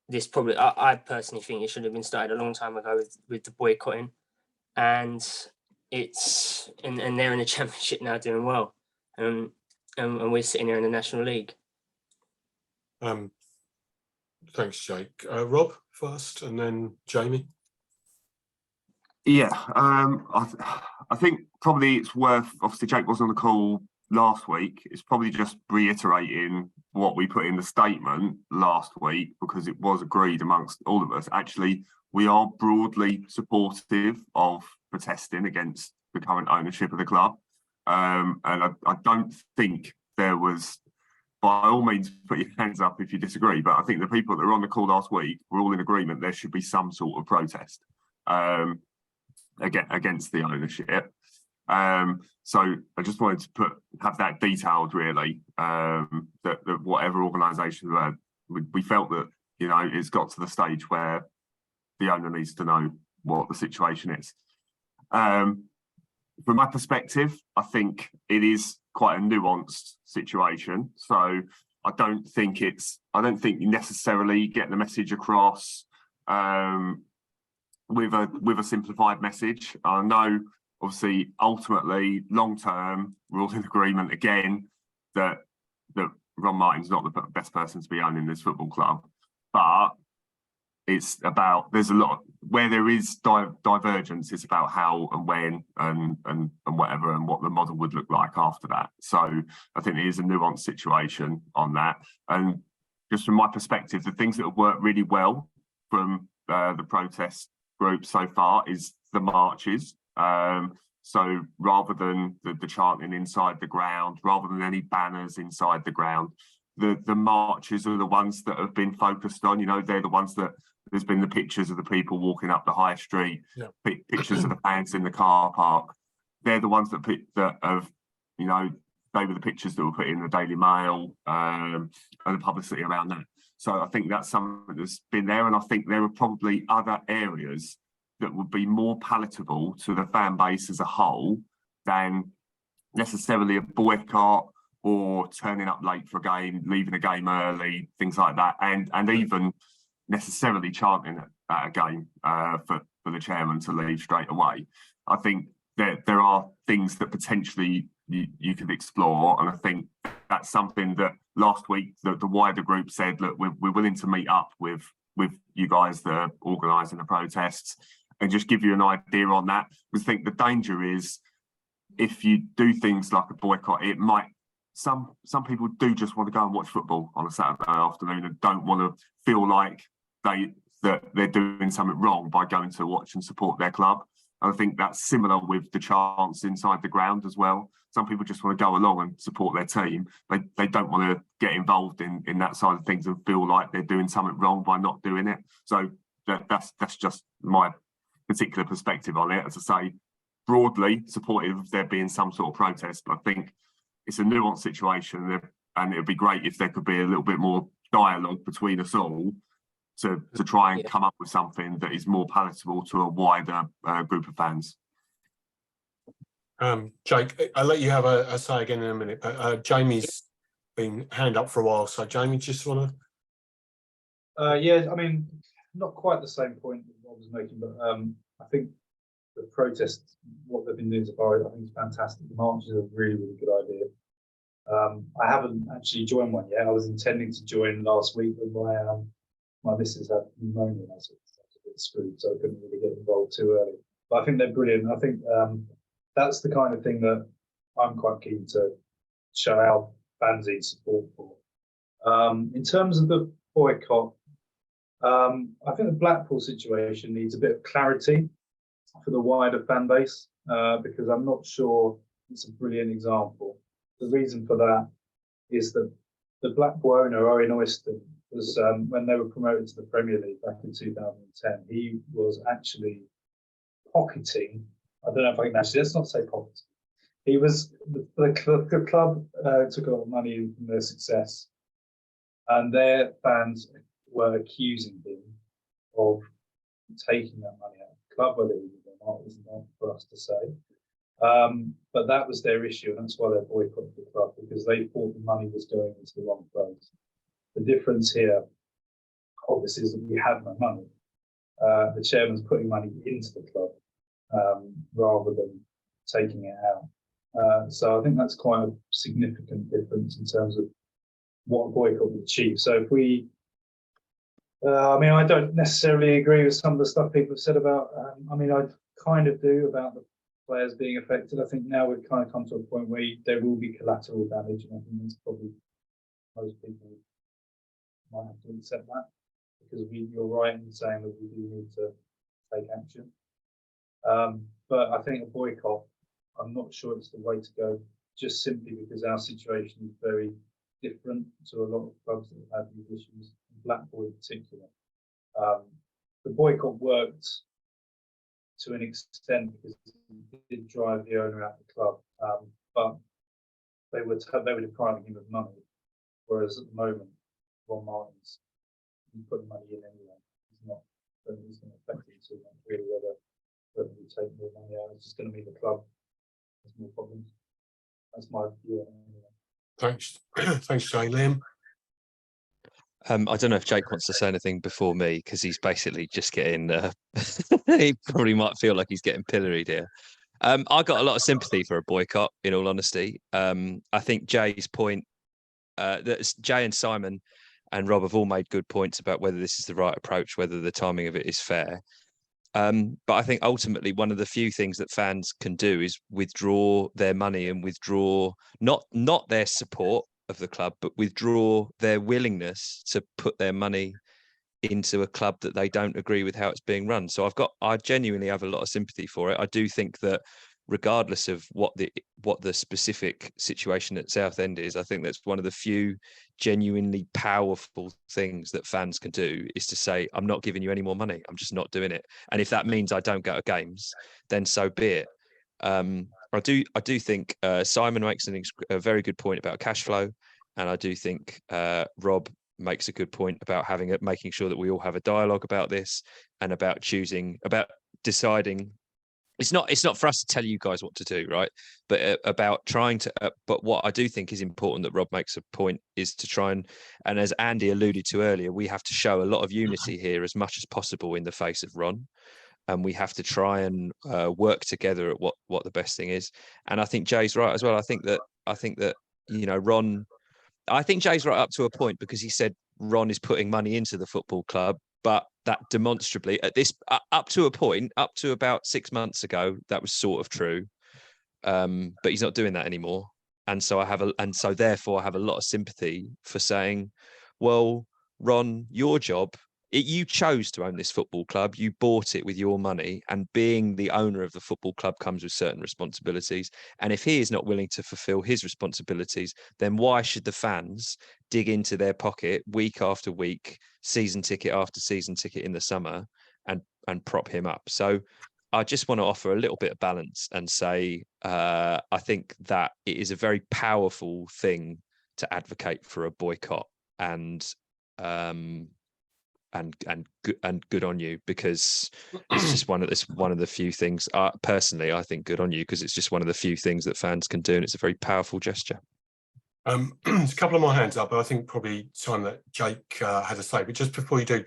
this probably, I personally think it should have been started a long time ago with the boycotting, and it's and they're in the Championship now doing well, and we're sitting here in the National League. Thanks, Jake. Rob first, and then Jamie. Yeah, I think probably it's worth, obviously Jake was on the call last week, it's probably just reiterating what we put in the statement last week, because it was agreed amongst all of us. Actually, we are broadly supportive of protesting against the current ownership of the club. And I don't think there was, by all means, put your hands up if you disagree, but I think the people that were on the call last week were all in agreement there should be some sort of protest against the ownership. So I just wanted to have that detailed, really, that whatever organisation we felt that, you know, it's got to the stage where the owner needs to know what the situation is. From my perspective, I think it is quite a nuanced situation. So I don't think you necessarily get the message across with a simplified message. I know, obviously, ultimately, long term, we're all in agreement again that Ron Martin's not the best person to be owning this football club, but it's about, there's a lot where there is divergence. It's about how and when and whatever, and what the model would look like after that. So I think it is a nuanced situation on that. And just from my perspective, the things that have worked really well from the protest group so far is the marches. So rather than the chanting inside the ground, rather than any banners inside the ground, the marches are the ones that have been focused on. You know, they're the ones that there's been the pictures of the people walking up the high street, pictures of the fans in the car park. They're the ones that have, you know, they were the pictures that were put in the Daily Mail, and the publicity around that. So I think that's something that's been there, and I think there are probably other areas that would be more palatable to the fan base as a whole than necessarily a boycott or turning up late for a game, leaving a game early, things like that, and even necessarily chanting at a game for the chairman to leave straight away. I think that there are things that potentially you could explore, and I think that's something that last week the wider group said, look, we're willing to meet up with you guys that are organising the protests and just give you an idea on that. Because I think the danger is if you do things like a boycott, it might, some people do just want to go and watch football on a Saturday afternoon and don't want to feel like they're doing something wrong by going to watch and support their club. And I think that's similar with the chants inside the ground as well. Some people just want to go along and support their team. They don't want to get involved in that side of things and feel like they're doing something wrong by not doing it. So that's just my particular perspective on it. As I say, broadly supportive of there being some sort of protest, but I think it's a nuanced situation, and it would be great if there could be a little bit more dialogue between us all to try and come up with something that is more palatable to a wider group of fans. Jake, I'll let you have a say again in a minute, but Jamie's been hand up for a while. So Jamie, just want to... Yeah, I mean, not quite the same point that Rob was making, but I think the protest, what they've been doing so far, I think it's fantastic. The march is a really, really good idea. I haven't actually joined one yet. I was intending to join last week, but my missus had pneumonia, and I was a bit screwed, so I couldn't really get involved too early. But I think they're brilliant. I think that's the kind of thing that I'm quite keen to show our fanzine support for. In terms of the boycott, I think the Blackpool situation needs a bit of clarity for the wider fan base, because I'm not sure it's a brilliant example. The reason for that is that the Blackpool owner, Owen Oyston, was when they were promoted to the Premier League back in 2010, he was actually pocketing. I don't know if I can actually, let's not say pocketing. He was, the club took a lot of money from their success, and their fans were accusing him of taking that money out of the club, whether he did or not is not for us to say. But that was their issue, and that's why they boycotted the club, because they thought the money was going into the wrong place. The difference here, obviously, is that we had no money. The chairman's putting money into the club rather than taking it out. So I think that's quite a significant difference in terms of what a boycott would achieve. So if we, I mean, I don't necessarily agree with some of the stuff people have said about, I mean, I kind of do about the players being affected. I think now we've kind of come to a point where there will be collateral damage, and I think that's probably most people might have to accept that, because you're right in saying that we do need to take action. But I think a boycott, I'm not sure it's the way to go, just simply because our situation is very different to a lot of clubs that have had these issues, Blackpool in particular. The boycott worked to an extent because it did drive the owner out of the club, but they were depriving him of money, whereas at the moment, Ron Martin's putting money in anyway. It's not going to affect him too much, really, whether we take more money out. It's just going to mean the club has more problems. That's my view on it anyway. Thanks, thanks, Jay. Liam. I don't know if Jake wants to say anything before me, because he's basically just getting. He probably might feel like he's getting pilloried here. I got a lot of sympathy for a boycott, in all honesty. I think Jay's point, that Jay and Simon and Rob have all made good points about whether this is the right approach, whether the timing of it is fair. But I think ultimately one of the few things that fans can do is withdraw their money and withdraw not their support of the club, but withdraw their willingness to put their money into a club that they don't agree with how it's being run. So I genuinely have a lot of sympathy for it. I do think that regardless of what the specific situation at Southend is, I think that's one of the few genuinely powerful things that fans can do, is to say, I'm not giving you any more money. I'm just not doing it. And if that means I don't go to games, then so be it. I do think Simon makes a very good point about cash flow, and I do think Rob makes a good point about making sure that we all have a dialogue about this, and about deciding. It's not for us to tell you guys what to do, right? But about trying to. But what I do think is important that Rob makes a point is to try and as Andy alluded to earlier, we have to show a lot of unity here as much as possible in the face of Ron. And we have to try and work together at what the best thing is. And I think Jay's right as well. I think that Ron. I think Jay's right up to a point, because he said Ron is putting money into the football club, but that demonstrably up to a point, up to about 6 months ago, that was sort of true. But he's not doing that anymore. And so therefore I have a lot of sympathy for saying, well, Ron, your job. You chose to own this football club. You bought it with your money, and being the owner of the football club comes with certain responsibilities. And if he is not willing to fulfill his responsibilities, then why should the fans dig into their pocket week after week, season ticket after season ticket in the summer, and prop him up? So I just want to offer a little bit of balance and say, I think that it is a very powerful thing to advocate for a boycott. And and good on you, because it's just one of the few things. Personally, I think good on you, because it's just one of the few things that fans can do, and it's a very powerful gesture. There's a couple of more hands up, but I think probably time that Jake had a say. But just before you do,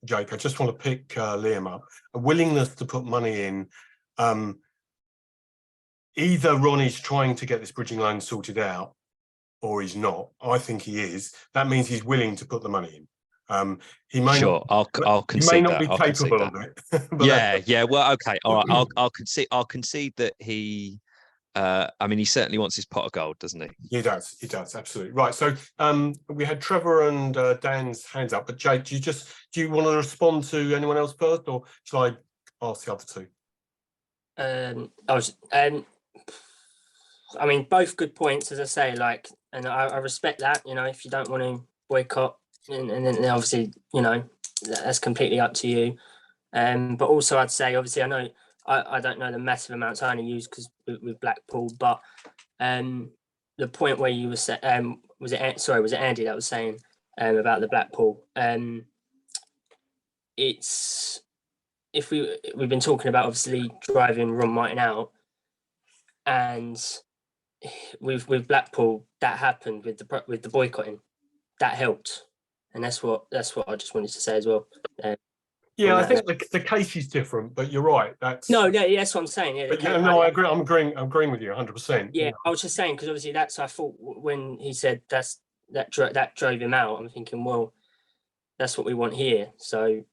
Jake, I just want to pick Liam up. A willingness to put money in. Either Ron is trying to get this bridging loan sorted out, or he's not. I think he is. That means he's willing to put the money in. He may Sure, not, I'll concede he may not that. be I'll concede capable that. of it. But Yeah. Well, okay, all right. I'll concede that he. I mean, he certainly wants his pot of gold, doesn't he? He does, absolutely. Right, so we had Trevor and Dan's hands up, but Jake, do you want to respond to anyone else first, or shall I ask the other two? I mean, both good points, as I say, like, and I respect that, you know, if you don't want to boycott, and then obviously, you know, that's completely up to you. But also I'd say, obviously, I know I don't know the massive amounts I only use because with Blackpool, but the point where you were was it Andy that was saying about the Blackpool? It's if we've been talking about obviously driving Ron Martin out, and with Blackpool that happened with the boycotting, that helped, and that's what I just wanted to say as well. Yeah, I think the case is different, but you're right. That's that's what I'm saying. Yeah, but I agree. I'm agreeing with you 100%. Yeah, I was just saying because obviously I thought when he said that drove him out, I'm thinking, well, that's what we want here. So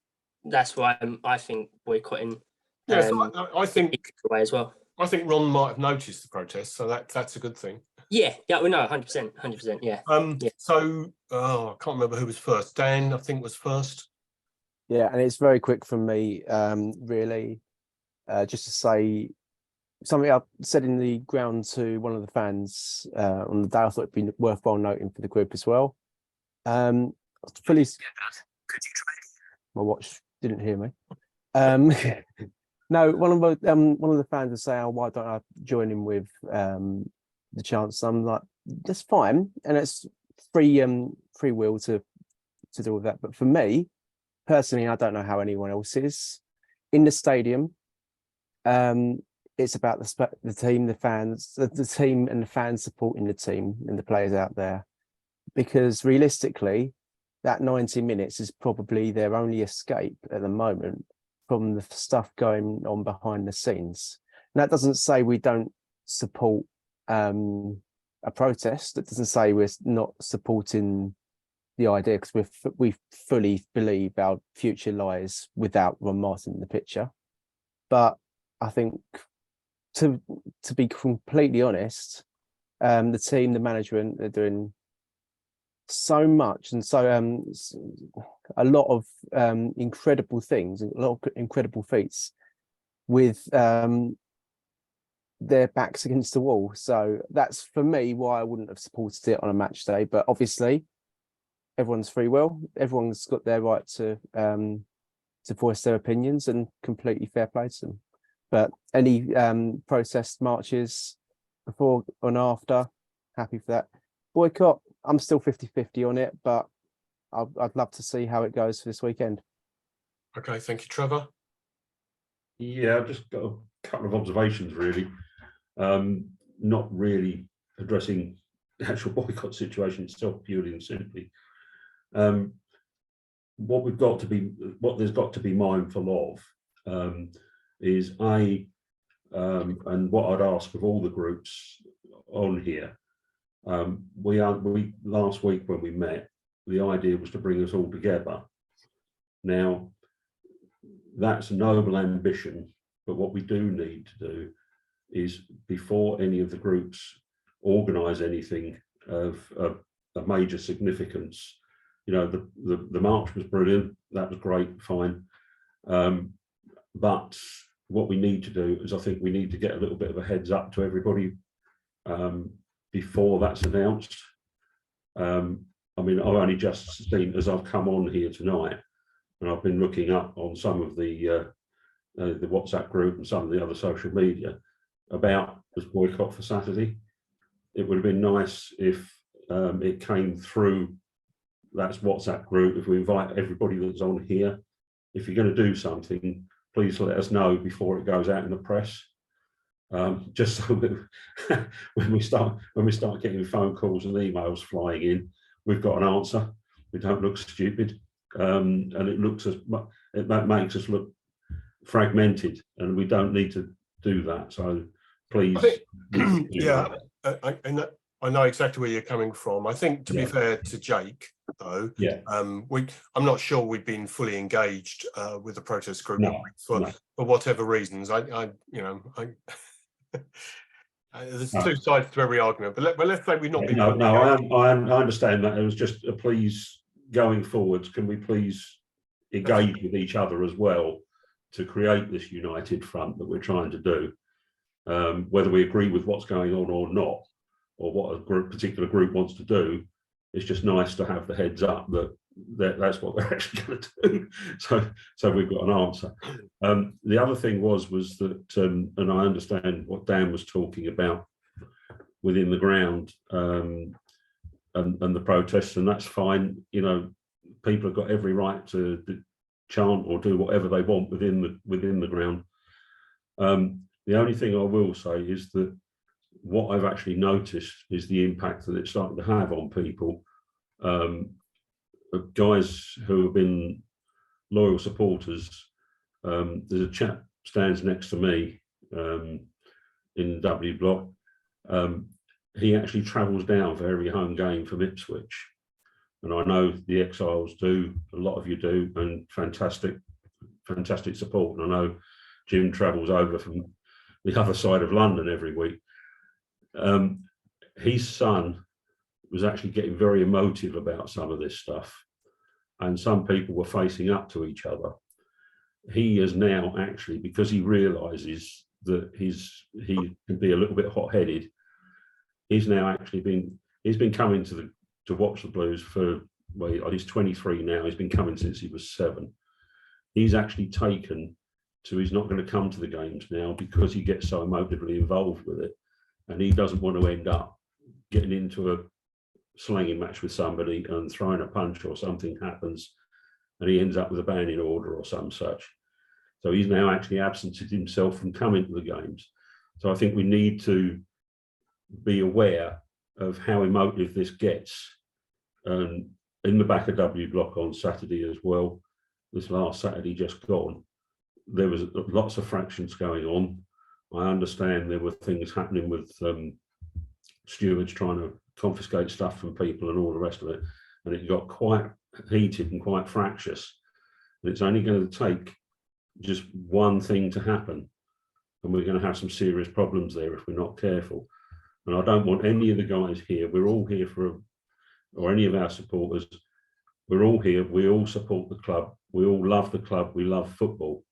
that's why I think boycotting. Yeah, so I think away as well. I think Ron might have noticed the protest, so that's a good thing. Yeah, well, no, 100%, yeah. So I can't remember who was first. Dan, I think, was first. Yeah, and it's very quick from me, really, just to say something I said in the ground to one of the fans on the day. I thought it'd be worthwhile noting for the group as well. Fully, my watch didn't hear me. No, one of the fans was saying, "Oh, why don't I join in with the chance?" I'm like, "That's fine," and it's free will to deal with that. But for me personally, I don't know how anyone else is in the stadium. It's about the team, the fans, the team, and the fans supporting the team and the players out there. Because realistically, that 90 minutes is probably their only escape at the moment from the stuff going on behind the scenes. And that doesn't say we don't support a protest. That doesn't say we're not supporting the idea, because we fully believe our future lies without Ron Martin in the picture. But I think to be completely honest, the team, the management, they're doing so much and so a lot of incredible things, a lot of incredible feats with their backs against the wall. So that's for me why I wouldn't have supported it on a match day. But obviously everyone's free will, everyone's got their right to voice their opinions, and completely fair play to them. But any protest marches before and after, happy for that. Boycott, I'm still 50-50 on it, but I'd love to see how it goes for this weekend. Okay, thank you, Trevor. Yeah, I've just got a couple of observations, really. Not really addressing the actual boycott situation itself, purely and simply. What there's got to be mindful of is and what I'd ask of all the groups on here. We last week when we met, the idea was to bring us all together. Now, that's a noble ambition, but what we do need to do is, before any of the groups organise anything of a major significance, you know, the march was brilliant, that was great, fine. But what we need to do is, I think we need to get a little bit of a heads up to everybody before that's announced. I mean, I've only just seen, as I've come on here tonight, and I've been looking up on some of the WhatsApp group and some of the other social media about this boycott for Saturday. It would have been nice if it came through that's WhatsApp group. If we invite everybody that's on here, if you're going to do something, please let us know before it goes out in the press. Just so that when we start getting phone calls and emails flying in, we've got an answer. We don't look stupid, and that makes us look fragmented, and we don't need to do that. So please, yeah, I know exactly where you're coming from. I think, to be fair to Jake, though, I'm not sure we've been fully engaged with the protest group for whatever reasons. There's two sides to every argument, but let's say we've not been. I understand that. It was just a please going forwards. Can we please engage with each other as well to create this united front that we're trying to do? Whether we agree with what's going on or not, or what a particular group wants to do, it's just nice to have the heads up that that's what we're actually going to do. So we've got an answer. The other thing was that, and I understand what Dan was talking about within the ground and the protests, and that's fine. You know, people have got every right to chant or do whatever they want within the ground. The only thing I will say is that what I've actually noticed is the impact that it's starting to have on people. Guys who have been loyal supporters. There's a chap stands next to me in W Block. He actually travels down for every home game from Ipswich, and I know the Exiles do. A lot of you do, and fantastic support. And I know Jim travels over from the other side of London every week. His son was actually getting very emotive about some of this stuff, and some people were facing up to each other. He is now actually, because he realizes that he can be a little bit hot-headed, he's been coming to watch the Blues for, well, he's 23 now. He's been coming since he was 7. He's actually taken to, he's not going to come to the games now because he gets so emotively involved with it, and he doesn't want to end up getting into a slanging match with somebody and throwing a punch, or something happens and he ends up with a banning order or some such. So he's now actually absented himself from coming to the games. So I think we need to be aware of how emotive this gets. And in the back of W Block on Saturday as well, this last Saturday just gone, there was lots of fractions going on. I understand there were things happening with stewards trying to confiscate stuff from people and all the rest of it, and it got quite heated and quite fractious. And it's only going to take just one thing to happen, and we're going to have some serious problems there if we're not careful. And I don't want any of the guys here, we're all here or any of our supporters, we're all here, we all support the club, we all love the club, we love football.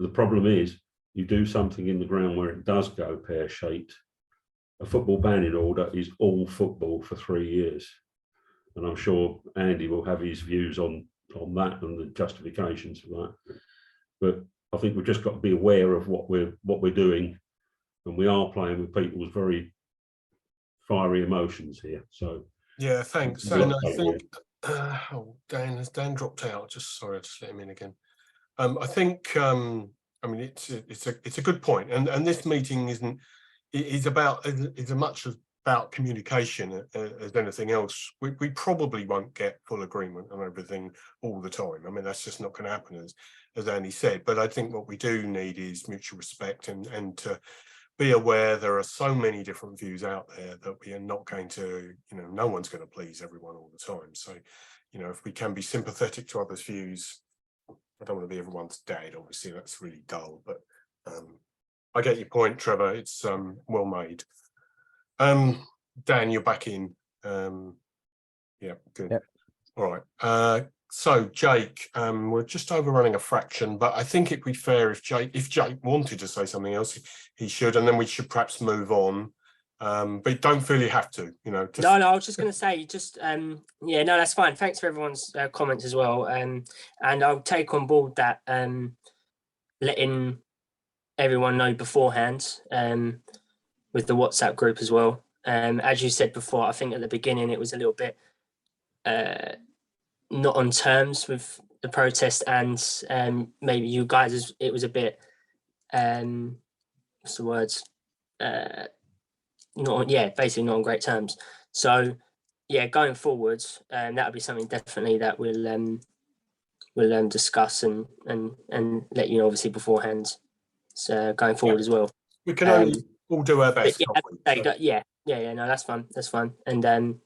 The problem is, you do something in the ground where it does go pear-shaped. A football banning order is all football for 3 years. And I'm sure Andy will have his views on that and the justifications for that. But I think we've just got to be aware of what we're doing, and we are playing with people's very fiery emotions here. So yeah, thanks. And I think Dan dropped out. Just sorry, I just let him in again. I think I mean it's a good point, and this meeting is as much about communication as anything else. We probably won't get full agreement on everything all the time. I mean, that's just not going to happen, as Andy said. But I think what we do need is mutual respect and to be aware there are so many different views out there that we are not going to, no one's going to please everyone all the time. So, if we can be sympathetic to others' views, I don't want to be everyone's dad, obviously, that's really dull, but I get your point, Trevor. It's well made. Dan, you're back in. Yeah, good. Yep. All right. So Jake, we're just overrunning a fraction, but I think it'd be fair if Jake wanted to say something else, he should, and then we should perhaps move on. But don't feel you have to, No, I was just going to say, yeah, no, that's fine. Thanks for everyone's comments as well. And I'll take on board that letting everyone know beforehand with the WhatsApp group as well. As you said before, I think at the beginning it was a little bit not on terms with the protest, and maybe you guys, it was a bit, what's the words? Basically not on great terms. So yeah, going forwards, that'll be something definitely that we'll discuss and let you know, obviously, beforehand. So going forward as well. We can only all do our best. Yeah, no, that's fine. And so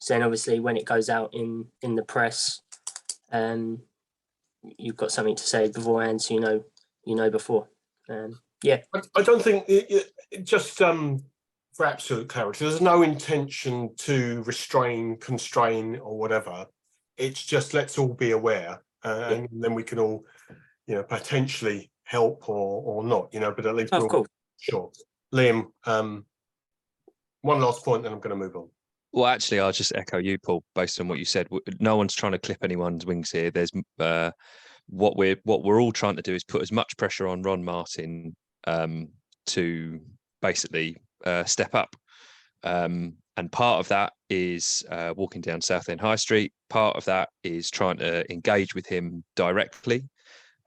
then obviously when it goes out in the press, you've got something to say beforehand, so you know before. I don't think just for absolute clarity, there's no intention to restrain, constrain, or whatever. It's just let's all be aware, and then we can all, potentially help or not, but at least we're all sure. Liam, one last point, then I'm going to move on. Well, actually, I'll just echo you, Paul, based on what you said. No one's trying to clip anyone's wings here. There's what we're all trying to do is put as much pressure on Ron Martin to basically step up. And part of that is walking down Southend High Street. Part of that is trying to engage with him directly.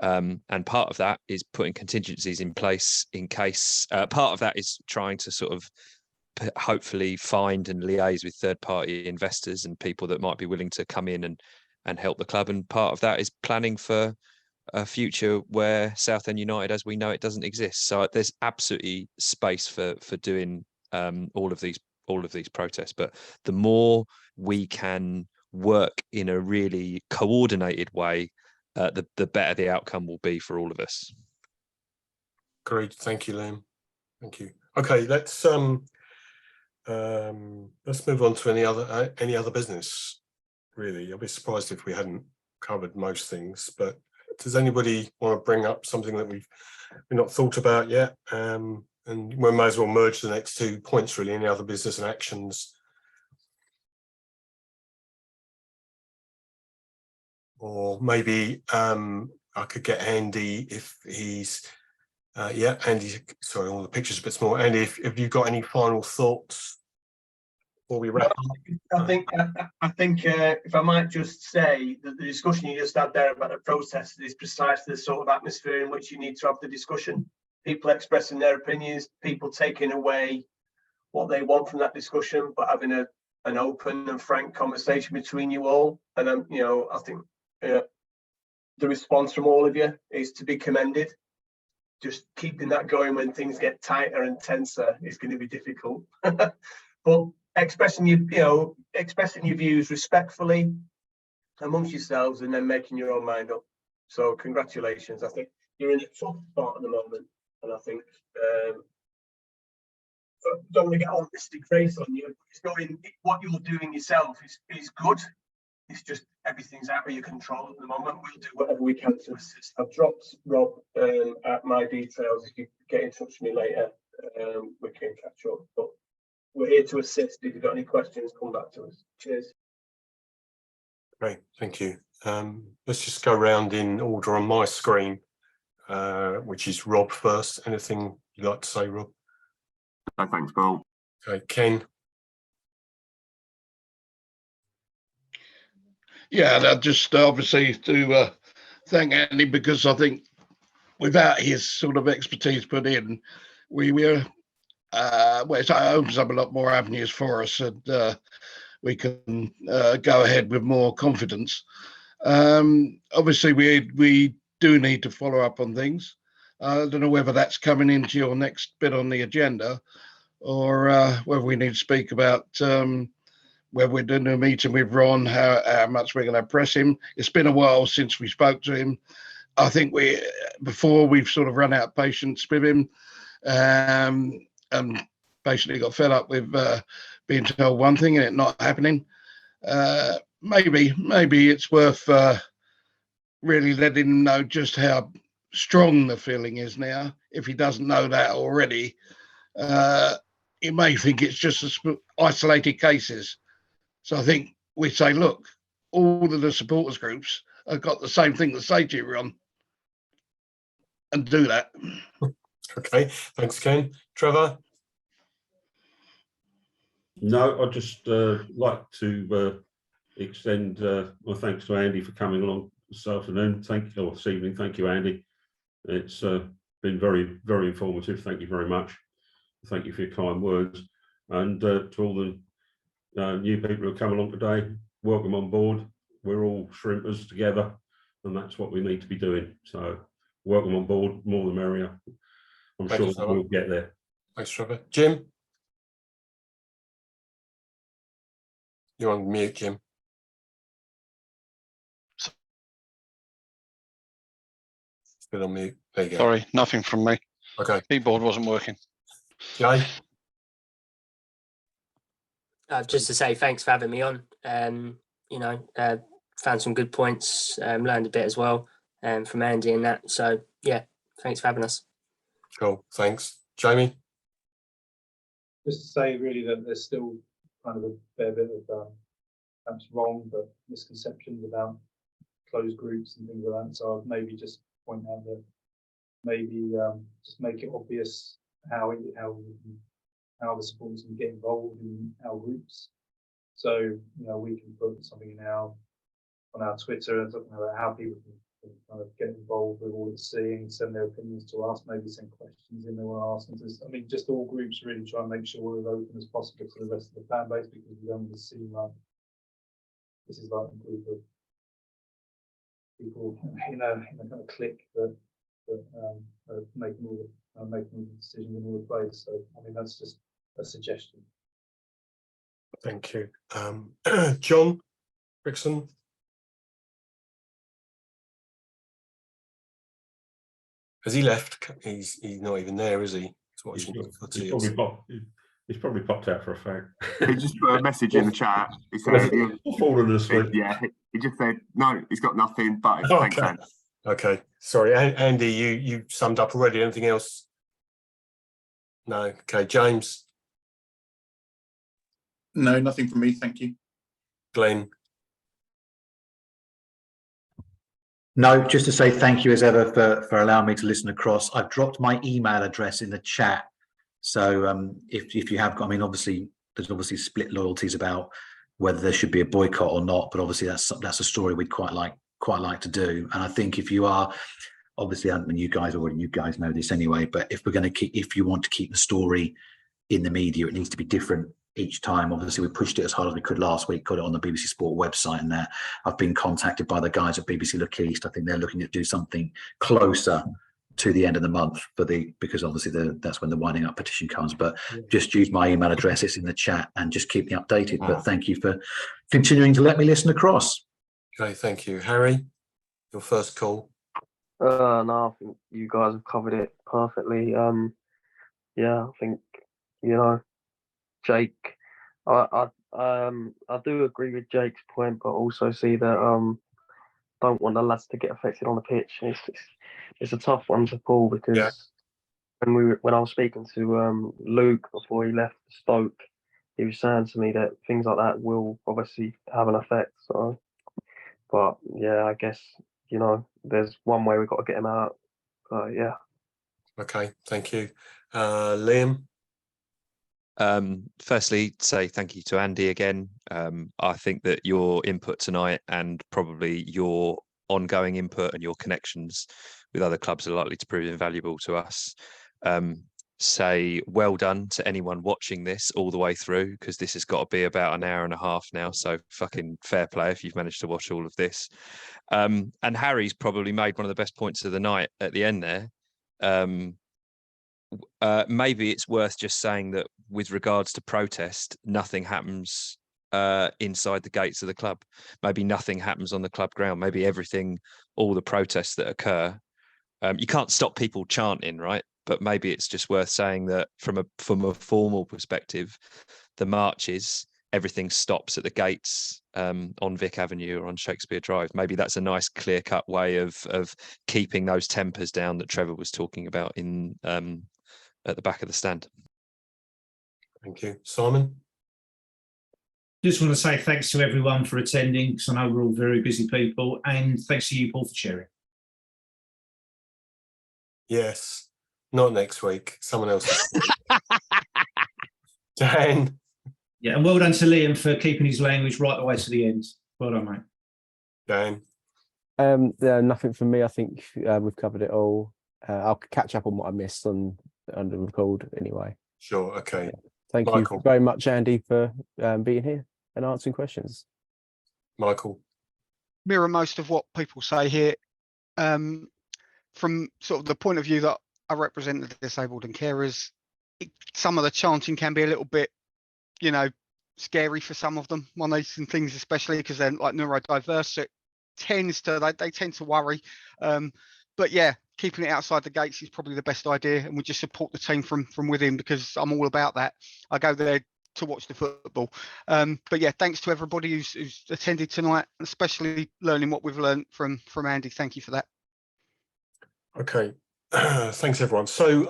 And part of that is putting contingencies in place in case. Part of that is trying to sort of hopefully find and liaise with third-party investors and people that might be willing to come in and help the club. And part of that is planning for a future where Southend United, as we know it, doesn't exist. So there's absolutely space for doing all of these protests. But the more we can work in a really coordinated way, the better the outcome will be for all of us. Great, thank you, Liam. Thank you. Okay, let's move on to any other business. Really, I'd be surprised if we hadn't covered most things. But does anybody want to bring up something that we've not thought about yet? And we may as well merge the next 2 points. Really, any other business and actions? Or maybe I could get Andy if he's Andy, sorry, all the pictures a bit small. Andy, if you've got any final thoughts before we wrap up? I think if I might just say that the discussion you just had there about the protest is precisely the sort of atmosphere in which you need to have the discussion. People expressing their opinions, people taking away what they want from that discussion, but having an open and frank conversation between you all. And I think the response from all of you is to be commended. Just keeping that going when things get tighter and tenser is going to be difficult. But expressing your views respectfully amongst yourselves and then making your own mind up. So congratulations. I think you're in a tough spot at the moment, and I think don't want to get all mystic face on you. It's going, what you're doing yourself is good. It's just everything's out of your control at the moment. We'll do whatever we can to assist. I've dropped Rob at my details. If you get in touch with me later, we can catch up. But we're here to assist. If you've got any questions, come back to us. Cheers. Great, thank you. Let's just go around in order on my screen, which is Rob first. Anything you'd like to say, Rob? No, thanks, Paul. Okay, Ken. Yeah, and just obviously to thank Andy, because I think without his sort of expertise put in, it opens up a lot more avenues for us, and we can go ahead with more confidence. Obviously, we do need to follow up on things. I don't know whether that's coming into your next bit on the agenda, or whether we need to speak about whether we're doing a meeting with Ron, how much we're going to press him. It's been a while since we spoke to him. I think we've sort of run out of patience with him, and basically got fed up with being told one thing and it not happening. Maybe it's worth really letting him know just how strong the feeling is now. If he doesn't know that already, he may think it's just isolated cases. So I think we say, look, all of the supporters groups have got the same thing to say to you, Ron, and do that. Okay, thanks, Ken. Trevor? No, I'd just like to extend my thanks to Andy for coming along this afternoon. Thank you, or this evening. Thank you, Andy. It's been very, very informative. Thank you very much. Thank you for your kind words. And to all the new people who have come along today, welcome on board. We're all shrimpers together, and that's what we need to be doing. So welcome on board, more the merrier. I'm sure we'll get there. Thanks, Trevor. Jim? You're on mute, Jim. Still on mute. There you go. Sorry, nothing from me. Okay. Keyboard wasn't working. Jay? Just to say thanks for having me on. Found some good points, learned a bit as well from Andy and that. So yeah, thanks for having us. Cool, thanks. Jamie? Just to say really that there's still kind of a fair bit of perhaps wrong, but misconceptions about closed groups and things like that. So I'd maybe just point out that maybe just make it obvious how the supporters can get involved in our groups. So we can put something on our Twitter and something about how people can kind of get involved with all it's seeing, send their opinions to us, maybe send questions in they want to ask. And just all groups really try and make sure we're as open as possible to the rest of the fan base, because we don't want to seem like this is like a group of people in a kind of clique that are making all the decisions in all the place. So that's just a suggestion. Thank you. John Rickson? Has he left? He's not even there, is he? He's watching. He's probably popped out for a fag. He just put a message in the chat. He said, fallen asleep. Yeah, he just said, no, he's got nothing, but it makes sense. Okay, sorry. Andy, you summed up already. Anything else? No. Okay, James? No, nothing from me, thank you. Glenn? No, just to say thank you as ever for allowing me to listen across. I've dropped my email address in the chat. So if you have got, obviously there's obviously split loyalties about whether there should be a boycott or not, but obviously that's a story we'd quite like to do. And I think if you are, obviously, you guys know this anyway, but if you want to keep the story in the media, it needs to be different each time. Obviously, we pushed it as hard as we could last week, got it on the BBC Sport website, and that I've been contacted by the guys at BBC Look East. I think they're looking to do something closer to the end of the month because obviously that's when the winding up petition comes. But just use my email address, it's in the chat, and just keep me updated. But thank you for continuing to let me listen across. Okay, thank you. Harry, your first call. No, I think you guys have covered it perfectly. I think Jake, I do agree with Jake's point, but also see that don't want the lads to get affected on the pitch. It's a tough one to pull because when I was speaking to Luke before he left Stoke, he was saying to me that things like that will obviously have an effect. So, but yeah, I guess there's one way we've got to get him out. Yeah. Okay, thank you, Liam. Firstly, say thank you to Andy again. I think that your input tonight and probably your ongoing input and your connections with other clubs are likely to prove invaluable to us. Say well done to anyone watching this all the way through, because this has got to be about an hour and a half now. So fucking fair play if you've managed to watch all of this. And Harry's probably made one of the best points of the night at the end there. Maybe it's worth just saying that with regards to protest, nothing happens inside the gates of the club. Maybe nothing happens on the club ground. Maybe all the protests that occur, you can't stop people chanting, right? But maybe it's just worth saying that from a formal perspective, the marches, everything stops at the gates on Vic Avenue or on Shakespeare Drive. Maybe that's a nice clear-cut way of keeping those tempers down that Trevor was talking about in at the back of the stand. Thank you. Simon? Just want to say thanks to everyone for attending, because I know we're all very busy people, and thanks to you, Paul, for sharing. Yes, not next week. Someone else. Dan? Yeah, and well done to Liam for keeping his language right the way to the end. Well done, mate. Dan? Yeah, nothing from me. I think we've covered it all. I'll catch up on what I missed on the record anyway. Sure, okay. Thank Michael. you very much, Andy, for being here and answering questions. Michael? Mirror most of what people say here. From sort of the point of view that I represent the disabled and carers, some of the chanting can be a little bit, scary for some of them on these things, especially because they're like neurodiverse. So it they tend to worry. But yeah, keeping it outside the gates is probably the best idea, and we just support the team from within, because I'm all about that. I go there to watch the football. But yeah, thanks to everybody who's attended tonight, especially learning what we've learned from Andy. Thank you for that. Okay, thanks everyone. So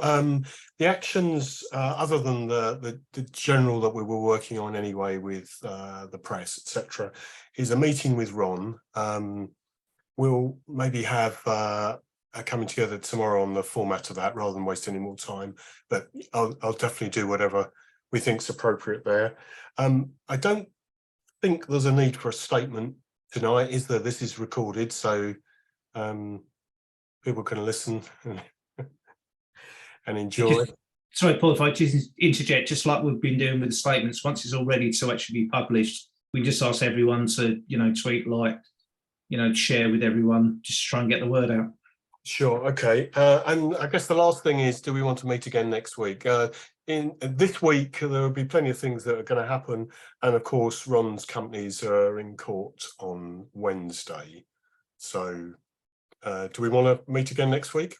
the actions, other than the general that we were working on anyway with the press, etc., is a meeting with Ron. We'll maybe have a coming together tomorrow on the format of that, rather than waste any more time. But I'll definitely do whatever we think's appropriate there. I don't think there's a need for a statement tonight, is there? This is recorded, so people can listen and enjoy. Sorry, Paul, if I just interject, just like we've been doing with the statements, once it's all ready to actually be published, we just ask everyone to, tweet, like, share with everyone, just try and get the word out. Sure, okay. And I guess the last thing is, do we want to meet again next week? In this week, there will be plenty of things that are going to happen. And of course, Ron's companies are in court on Wednesday. So do we want to meet again next week?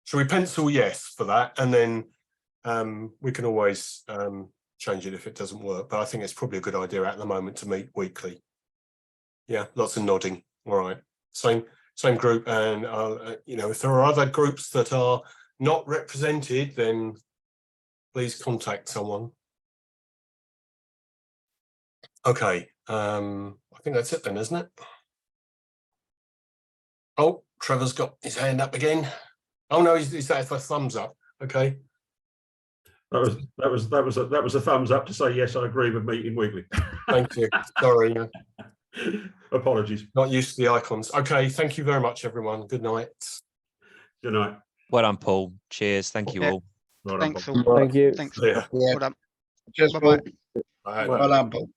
Should we pencil yes for that? And then we can always change it if it doesn't work. But I think it's probably a good idea at the moment to meet weekly. Yeah, lots of nodding. All right. Same group. And, if there are other groups that are not represented, then please contact someone. Okay. I think that's it then, isn't it? Oh, Trevor's got his hand up again. Oh no, he's that for thumbs up. Okay. That was a thumbs up to say yes, I agree with meeting weekly. Thank you. Sorry. Apologies. Not used to the icons. Okay, thank you very much, everyone. Good night. Good night. Well done, Paul. Cheers. Thank you all. Well Thanks done, all. Thank you. Thanks. Yeah. Well done. Cheers, Bye-bye. Paul. Well done, Paul.